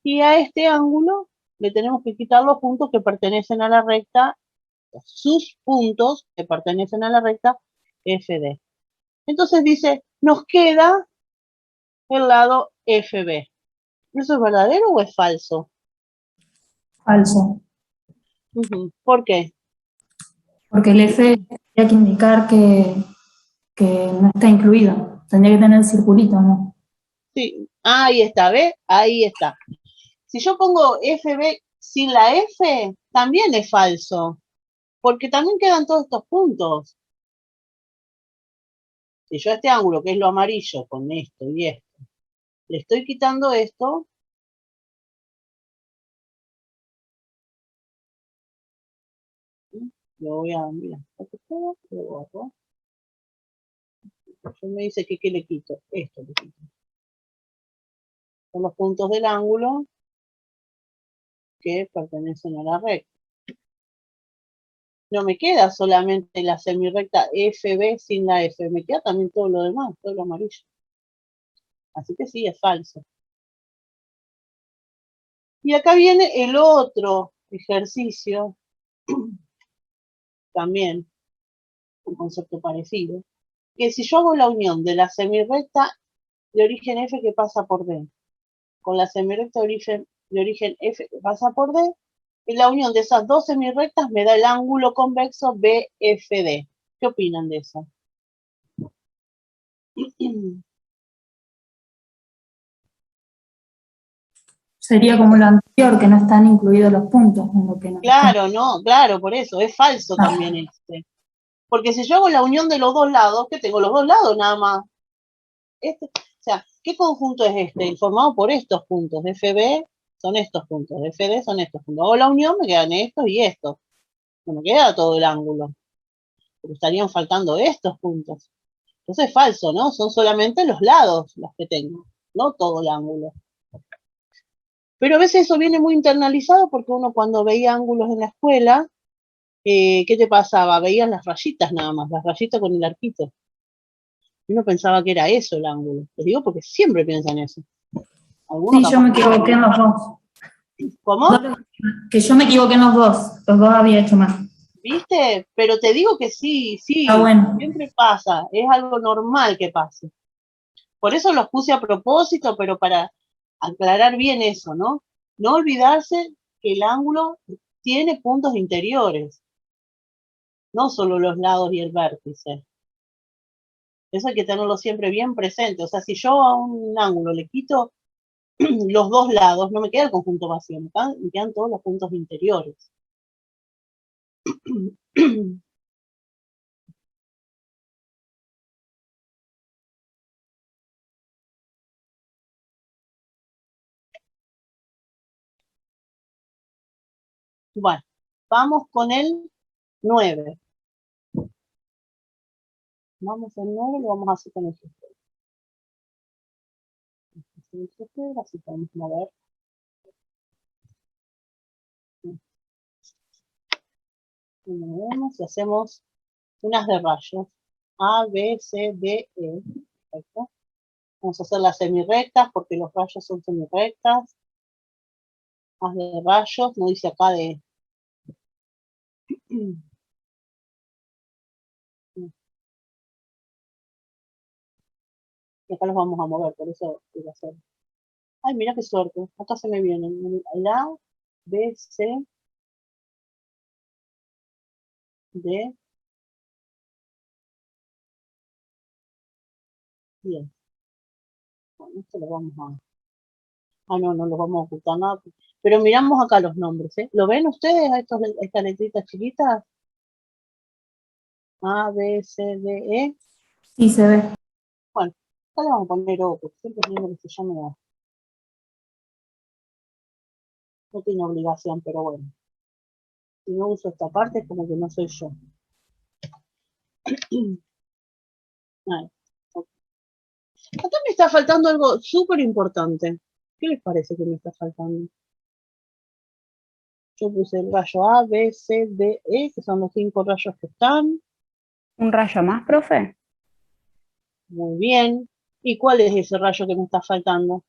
y a este ángulo le tenemos que quitar los puntos que pertenecen a la recta, sus puntos que pertenecen a la recta FD. Entonces dice, nos queda el lado FB. ¿Eso es verdadero o es falso? Falso. ¿Por qué? Porque el F tendría que indicar que no está incluido. Tendría que tener el circulito, ¿no? Sí, ahí está, ¿ve? Ahí está. Si yo pongo FB sin la F, también es falso, porque también quedan todos estos puntos. Si yo a este ángulo, que es lo amarillo, con esto y esto, le estoy quitando esto, lo voy a, mira, lo borro. Yo me dice que ¿qué le quito? Esto le quito. Son los puntos del ángulo que pertenecen a la recta. No me queda solamente la semirrecta FB sin la F, me queda también todo lo demás, todo lo amarillo. Así que sí, es falso. Y acá viene el otro ejercicio, también un concepto parecido, que si yo hago la unión de la semirrecta de origen F que pasa por D, con la semirrecta de origen F que pasa por D, y la unión de esas dos semirrectas me da el ángulo convexo BFD. ¿Qué opinan de eso? Sería como lo anterior, que no están incluidos los puntos en lo que no está. Claro, no, claro, por eso, es falso también este. Porque si yo hago la unión de los dos lados, que tengo los dos lados nada más. O sea, ¿qué conjunto es este? Formado por estos puntos. FB son estos puntos, FD son estos puntos. Hago la unión, me quedan estos y estos. No me queda todo el ángulo. Pero estarían faltando estos puntos. Entonces es falso, ¿no? Son solamente los lados los que tengo, no todo el ángulo. Pero a veces eso viene muy internalizado porque uno cuando veía ángulos en la escuela, ¿qué te pasaba? Veías las rayitas nada más, las rayitas con el arquito. Y uno pensaba que era eso el ángulo. Les digo porque siempre piensan eso. Algunos Sí, yo me equivoqué en los dos. ¿Cómo? Que yo me equivoqué en los dos había hecho más. ¿Viste? Pero te digo que sí, sí, bueno. siempre pasa, es algo normal que pase. Por eso los puse a propósito, pero para aclarar bien eso, ¿no? No olvidarse que el ángulo tiene puntos interiores, no solo los lados y el vértice. Eso hay que tenerlo siempre bien presente. O sea, si yo a un ángulo le quito los dos lados, no me queda el conjunto vacío, me quedan todos los puntos interiores. Bueno, vamos con el 9. Vamos al 9, lo vamos a hacer con el sistema. Así podemos mover. Y movemos y hacemos unas de rayos. A, B, C, D, E. Perfecto. Vamos a hacer las semirrectas porque los rayos son semirrectas. Haz de rayos, no dice acá de... Y acá los vamos a mover, por eso quiero hacer. Ay, mira qué suerte. Acá se me vienen. La, B, C, D, 10. Bueno, esto lo vamos a... Ah, no, no lo vamos a ocultar nada. Pero miramos acá los nombres, ¿eh? ¿Lo ven ustedes a estas letritas chiquitas? A, B, C, D, E. Sí, se ve. Bueno, acá le vamos a poner O, porque siempre es lindo que se llame O. No tiene obligación, pero bueno. Si no uso esta parte, es como que no soy yo. Ahí. Acá me está faltando algo súper importante. ¿Qué les parece que me está faltando? Yo puse el rayo A, B, C, D, E, que son los 5 rayos que están. ¿Un rayo más, profe? Muy bien. ¿Y cuál es ese rayo que me está faltando?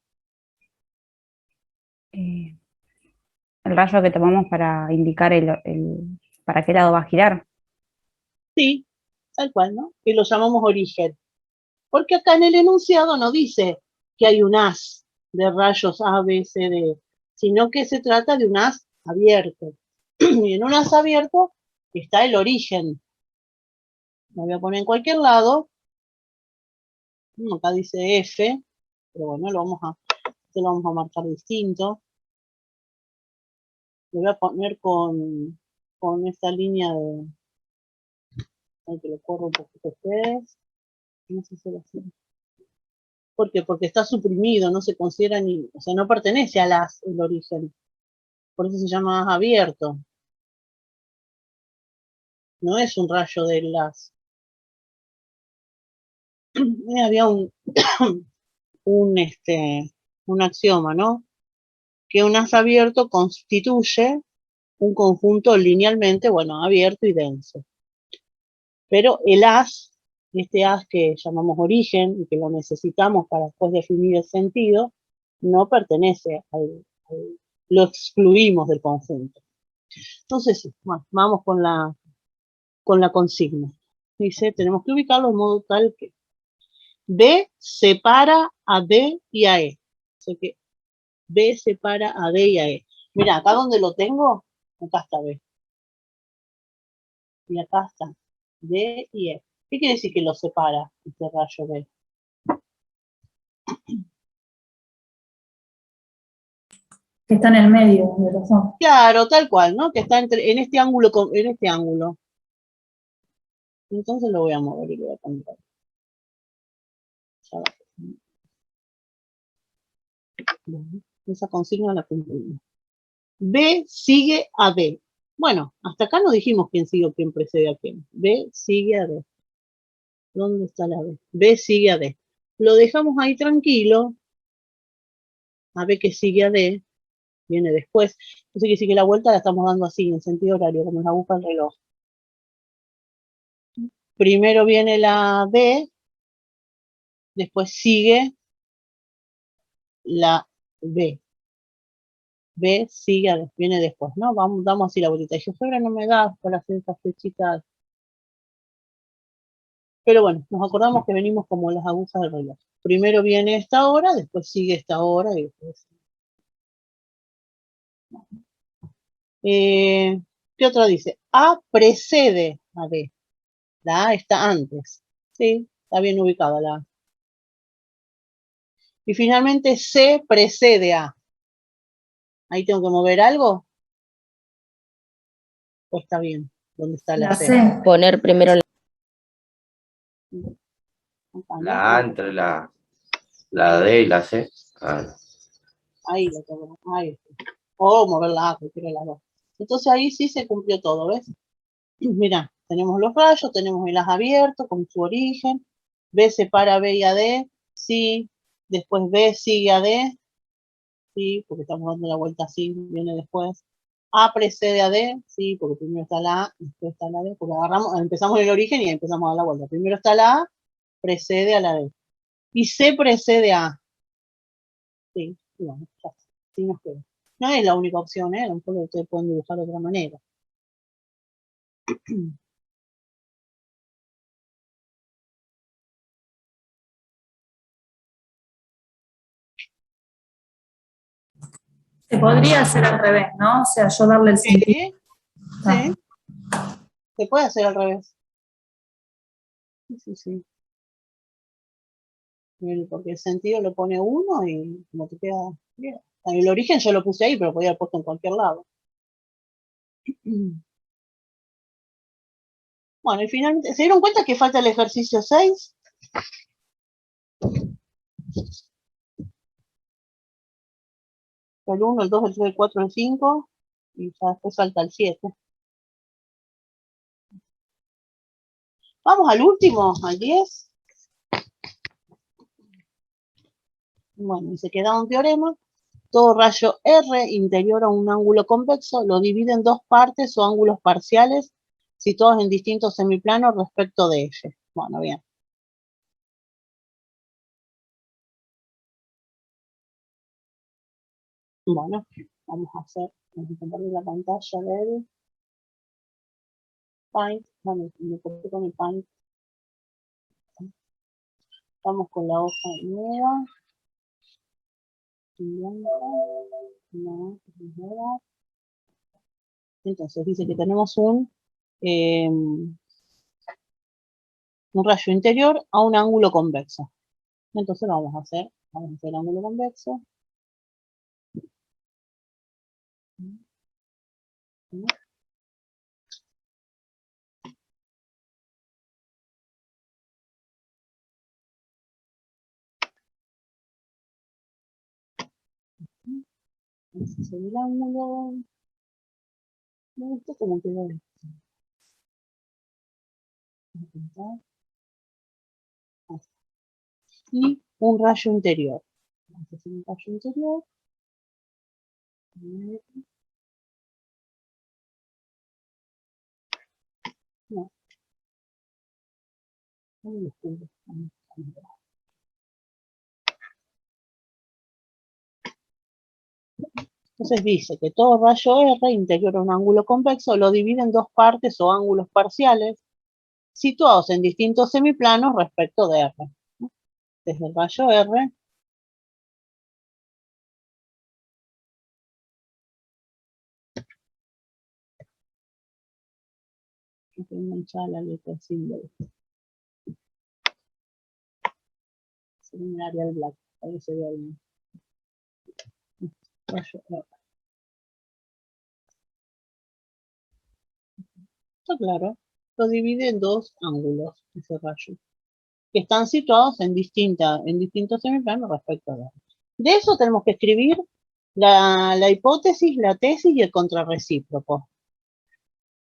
El rayo que tomamos para indicar para qué lado va a girar. Sí, tal cual, ¿no? Que lo llamamos origen. Porque acá en el enunciado no dice que hay un haz de rayos A, B, C, D, sino que se trata de un haz abierto. Y en un haz abierto está el origen. Lo voy a poner en cualquier lado. Acá dice F, pero bueno, lo vamos a marcar distinto. Lo voy a poner con esta línea de... Hay que lo corro un poquito a ustedes. No sé si lo hacen. ¿Por qué? Porque está suprimido, no se considera ni... O sea, no pertenece al haz el origen. Por eso se llama haz abierto. No es un rayo del haz. Había un axioma, ¿no? Que un haz abierto constituye un conjunto linealmente, bueno, abierto y denso. Pero el haz, este haz que llamamos origen y que lo necesitamos para después definir el sentido, no pertenece lo excluimos del conjunto. Entonces, sí, bueno, vamos con la consigna. Dice, tenemos que ubicarlo de modo tal que B separa a D y a E. O sea que B separa a D y a E. Mira, acá donde lo tengo, acá está B. Y acá está D y E. ¿Qué quiere decir que lo separa este rayo B? Que está en el medio de los dos. Claro, tal cual, ¿no? Que está en este ángulo, en este ángulo. Entonces lo voy a mover y lo voy a cambiar. Ya va. Bueno, esa consigna la cumplimos. B sigue a D. Bueno, hasta acá no dijimos quién sigue o quién precede a quién. B sigue a D. ¿Dónde está la B? B sigue a D. Lo dejamos ahí tranquilo. A B que sigue a D. Viene después. Entonces quiere decir que la vuelta la estamos dando así, en sentido horario, como nos busca el reloj. Primero viene la D. Después sigue la B. B sigue a D. Viene después, ¿no? Damos así la vueltita. Y Geofebra no me da para hacer estas flechitas. Pero bueno, nos acordamos que venimos como las agujas del reloj. Primero viene esta hora, después sigue esta hora y después... ¿Qué otra dice? A precede a B. La A está antes. Sí, está bien ubicada la A. Y finalmente C precede a. ¿Ahí tengo que mover algo? ¿O está bien? ¿Dónde está la La C? C. Poner primero la... Acá, ¿no? La A entre la D y la C. Ah, Ahí lo tengo. Ahí está. O mover la A, cualquiera de las dos. Entonces ahí sí se cumplió todo, ¿ves? Mira, tenemos los rayos, tenemos el haz abierto con su origen. B separa a B y a D, sí. Después B sigue a D, sí, porque estamos dando la vuelta así, viene después. A precede a D, sí, porque primero está la A, después está la D, porque empezamos en el origen y empezamos a dar la vuelta. Primero está la A, precede a la D. Y C precede a A. Sí, y bueno, ya está. Sí nos queda. No es la única opción, ¿eh? A lo mejor ustedes pueden dibujar de otra manera. Se podría hacer al revés, ¿no? O sea, yo darle el sentido. Sí, Ah, sí, se puede hacer al revés. Sí, sí, sí. Porque el sentido lo pone uno y como te queda bien, El origen yo lo puse ahí, pero podía haber puesto en cualquier lado. Bueno, y finalmente, ¿se dieron cuenta que falta el ejercicio 6? El 1, el 2, el 3, el 4, el 5, y ya después falta el 7. Vamos al último, al 10. Bueno, y se queda un teorema. Todo rayo R interior a un ángulo convexo lo divide en dos partes o ángulos parciales situados en distintos semiplanos respecto de F. Bueno, bien. Bueno, vamos a compartir la pantalla del Paint. Bueno, me copio con el Paint. Vamos con la hoja nueva. Entonces dice que tenemos un rayo interior a un ángulo convexo. Entonces vamos a hacer el ángulo convexo. Ese es el ángulo. Me gustó cómo quedó esto. Y un rayo interior. Vamos a hacer un rayo interior. No. Entonces dice que todo rayo R interior a un ángulo convexo lo divide en dos partes o ángulos parciales situados en distintos semiplanos respecto de R. Desde el rayo R manchada la letra símbolo. Se ve en el Arial Black, ahí se ve bien. Rayo R. Está claro. Lo divide en dos ángulos, ese rayo, que están situados en distintos semiplanos respecto de R. De eso tenemos que escribir la hipótesis, la tesis y el contrarrecíproco.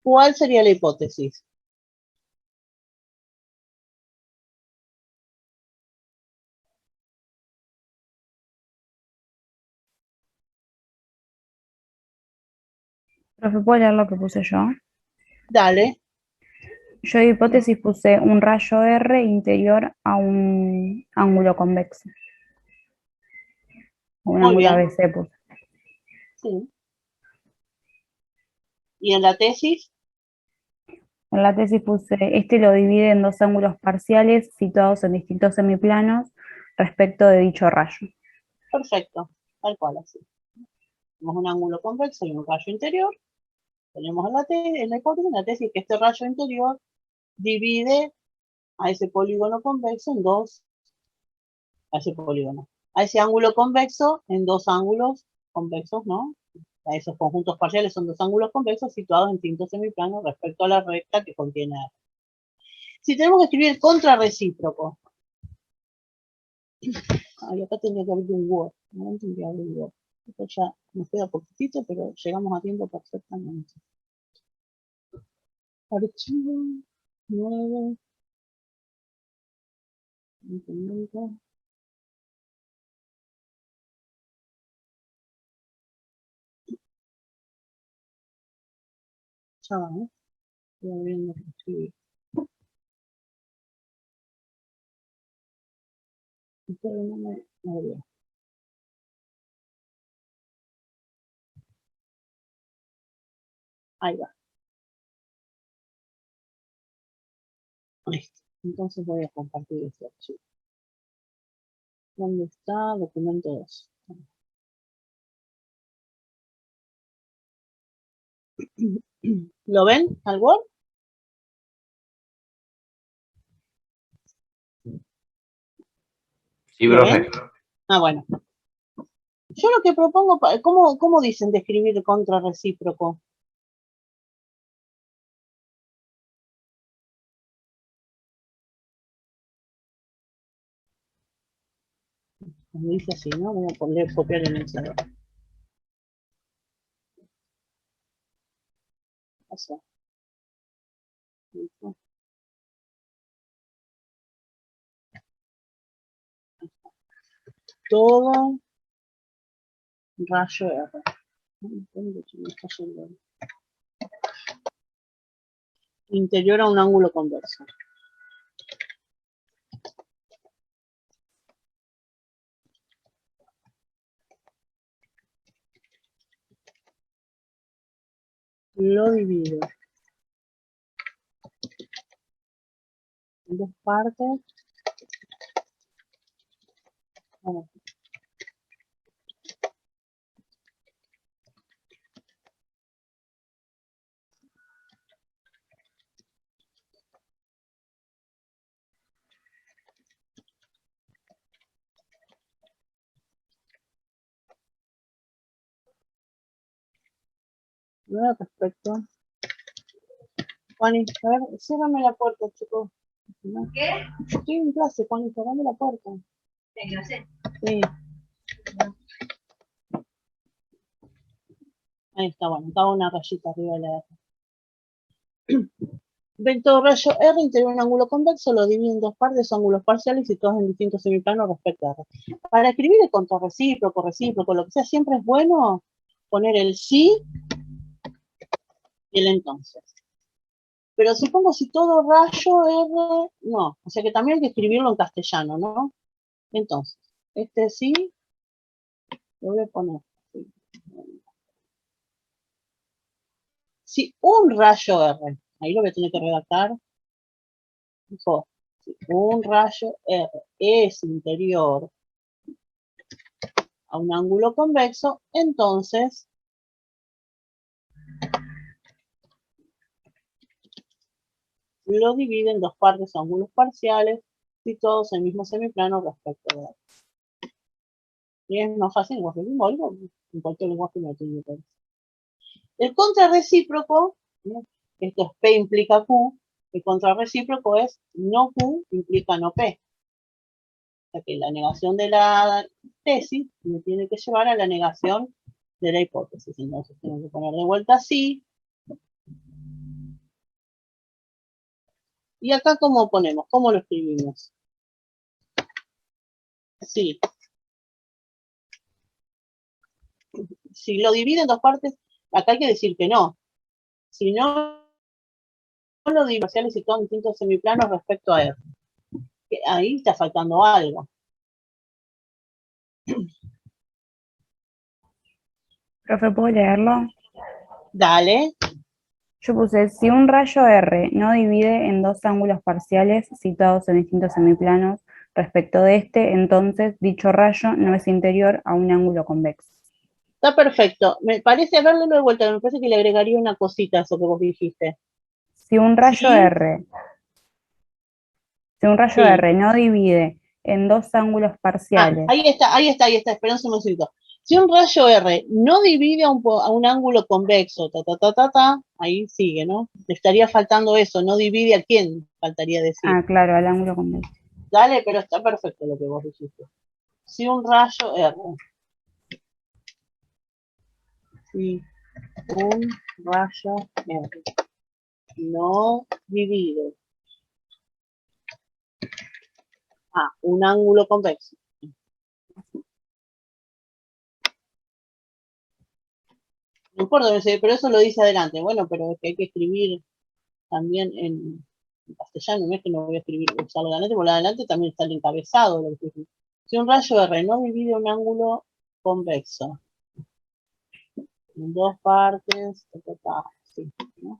¿Cuál sería la hipótesis? Profe, ¿puedo leer lo que puse yo? Dale. Yo de hipótesis puse un rayo R interior a un ángulo convexo. O un Muy ángulo bien. ABC puse. Sí. ¿Y en la tesis? En la tesis puse, este lo divide en dos ángulos parciales situados en distintos semiplanos respecto de dicho rayo. Perfecto. Tal cual, así. Tenemos un ángulo convexo y un rayo interior. Tenemos en la hipótesis, en la tesis, que este rayo interior divide a ese polígono convexo en dos, a ese ángulo convexo en dos ángulos convexos, ¿no? A esos conjuntos parciales son dos ángulos convexos situados en distintos semiplanos respecto a la recta que contiene R. Si tenemos que escribir el contrarrecíproco, acá tendría que abrir un Word, no tendría que abrir un Word. Esto ya nos queda poquitito, pero llegamos a tiempo perfectamente. Archivo, nuevo, documento. Ya va, ¿eh? Estoy abriendo para escribir. Pero no me abrió. Ahí va. Listo. Entonces voy a compartir este archivo. ¿Dónde está? Documento 2. ¿Lo ven al Word? Sí, ¿Lo profe. ven? Ah, bueno. Yo lo que propongo, ¿cómo dicen describir contrarrecíproco? Me dice así, ¿no? Voy a poner, copiar el enunciado. Pasó. Todo rayo R. Interior a un ángulo convexo. Lo divido en dos partes. Bueno, respecto. Juani, a ver, ciérrame la puerta, chicos. ¿Qué? Estoy en clase, Juani, cerrame la puerta. ¿En clase? Sí. Ahí está, bueno, estaba una rayita arriba de la R. Vector rayo R interior a un ángulo convexo, lo divide en dos partes, ángulos parciales y todos en distintos semiplanos respecto a R. Para escribir el contrarrecíproco, recíproco, lo que sea, siempre es bueno poner el sí y el entonces. Pero supongo si todo rayo R, no, o sea que también hay que escribirlo en castellano, ¿no? Entonces, este sí, lo voy a poner. Si un rayo R, ahí lo voy a tener que redactar. Mejor. Si un rayo R es interior a un ángulo convexo, entonces lo divide en dos partes ángulos parciales situados en el mismo semiplano respecto de él. Y es más fácil en lenguaje simbólico, en cualquier lenguaje no. El contrarrecíproco, ¿no? Esto es P implica Q, el contrarrecíproco es no Q implica no P. O sea que la negación de la tesis me tiene que llevar a la negación de la hipótesis. Entonces tengo que poner de vuelta así. Y acá, ¿cómo ponemos? ¿Cómo lo escribimos? Sí. Si lo divide en dos partes, acá hay que decir que no. Si no lo divide parciales y todos distintos semiplanos respecto a R. Ahí está faltando algo. Profe, ¿puedo leerlo? Dale. Yo puse, si un rayo R no divide en dos ángulos parciales situados en distintos semiplanos respecto de este, entonces dicho rayo no es interior a un ángulo convexo. Está perfecto. Me parece, a verlo de vuelta, me parece que le agregaría una cosita a eso que vos dijiste. Si un rayo ¿Sí? R no divide en dos ángulos parciales. Ahí está. Espera un segundito. Si un rayo R no divide a un ángulo convexo, ahí sigue, ¿no? Le estaría faltando eso, no divide a quién, faltaría decir. Ah, claro, al ángulo convexo. Dale, pero está perfecto lo que vos dijiste. Si un rayo R. Si un rayo R no divide un ángulo convexo. No importa, pero eso lo dice adelante. Bueno, pero es que hay que escribir también en castellano, no es que no voy a escribir, usarlo adelante, porque adelante también está el encabezado. Si un rayo R no divide un ángulo convexo en dos partes, sí, ¿no?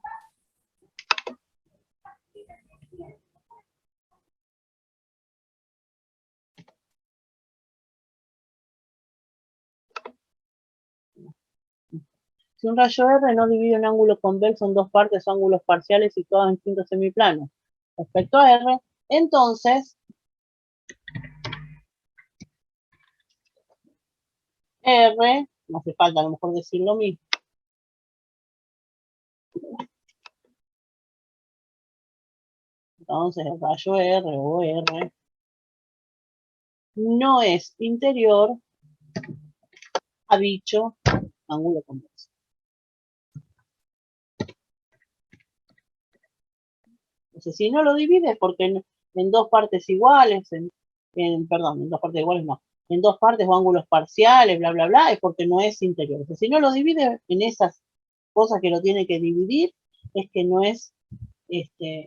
Si un rayo R no divide un ángulo convexo en dos partes o ángulos parciales situados en distintos semiplanos respecto a R, entonces R, no hace falta a lo mejor decir lo mismo. Entonces el rayo R o R no es interior a dicho ángulo convexo. Entonces, si no lo divides, porque en dos partes iguales, perdón, en dos partes iguales no, en dos partes o ángulos parciales, bla, bla, bla, es porque no es interior. Entonces, si no lo divides en esas cosas que lo tiene que dividir, es que no es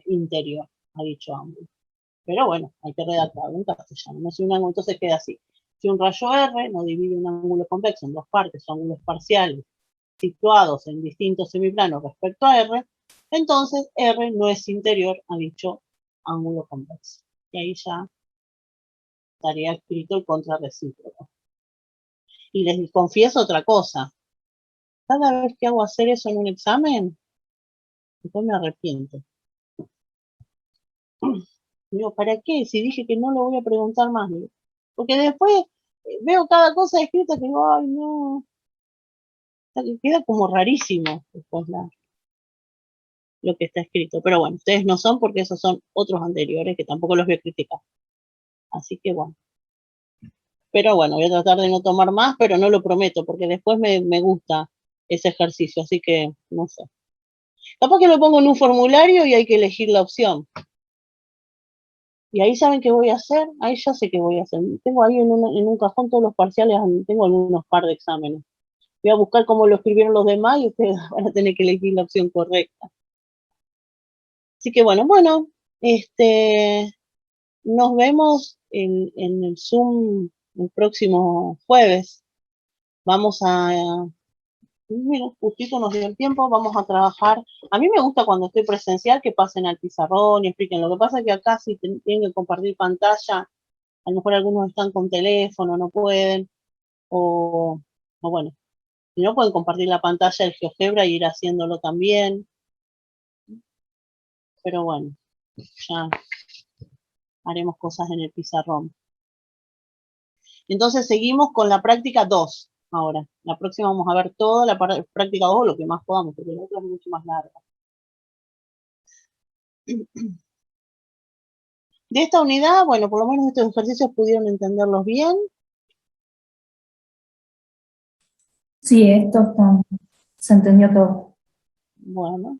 interior a dicho ángulo. Pero bueno, hay que redactarlo en castellano. No, si un ángulo, entonces queda así. Si un rayo R no divide un ángulo convexo en dos partes o ángulos parciales situados en distintos semiplanos respecto a R, entonces R no es interior a dicho ángulo convexo. Y ahí ya estaría escrito el contrarrecíproco. Y les confieso otra cosa. Cada vez que hago hacer eso en un examen, después me arrepiento. Digo, ¿para qué? Si dije que no lo voy a preguntar más. Porque después veo cada cosa escrita que digo, ay, no. Queda como rarísimo después lo que está escrito. Pero bueno, ustedes no son porque esos son otros anteriores que tampoco los voy a criticar. Así que bueno. Pero bueno, voy a tratar de no tomar más, pero no lo prometo, porque después me gusta ese ejercicio, así que no sé. Capaz que lo pongo en un formulario y hay que elegir la opción. Y ahí saben qué voy a hacer, ahí ya sé qué voy a hacer. Tengo ahí en un cajón todos los parciales, tengo algunos par de exámenes. Voy a buscar cómo lo escribieron los demás y ustedes van a tener que elegir la opción correcta. Así que bueno, nos vemos en el Zoom el próximo jueves. Vamos a, mira, justito nos dio el tiempo, vamos a trabajar. A mí me gusta cuando estoy presencial que pasen al pizarrón y expliquen. Lo que pasa es que acá si tienen que compartir pantalla, a lo mejor algunos están con teléfono, no pueden, o bueno, si no pueden compartir la pantalla del GeoGebra y ir haciéndolo también. Pero bueno, ya haremos cosas en el pizarrón. Entonces seguimos con la práctica 2 ahora. La próxima vamos a ver toda la práctica 2, lo que más podamos, porque la otra es mucho más larga. De esta unidad, bueno, por lo menos estos ejercicios pudieron entenderlos bien. Sí, se entendió todo. Bueno.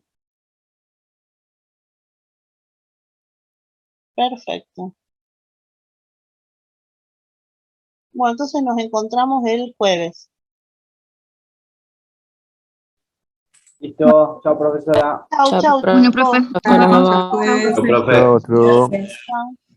Perfecto. Bueno, entonces nos encontramos el jueves. Listo, chao profesora. Chau, Chao, chau. profe. Bueno, profe. chau. Hasta el jueves. Profe. Chao, chao. Gracias. Chau.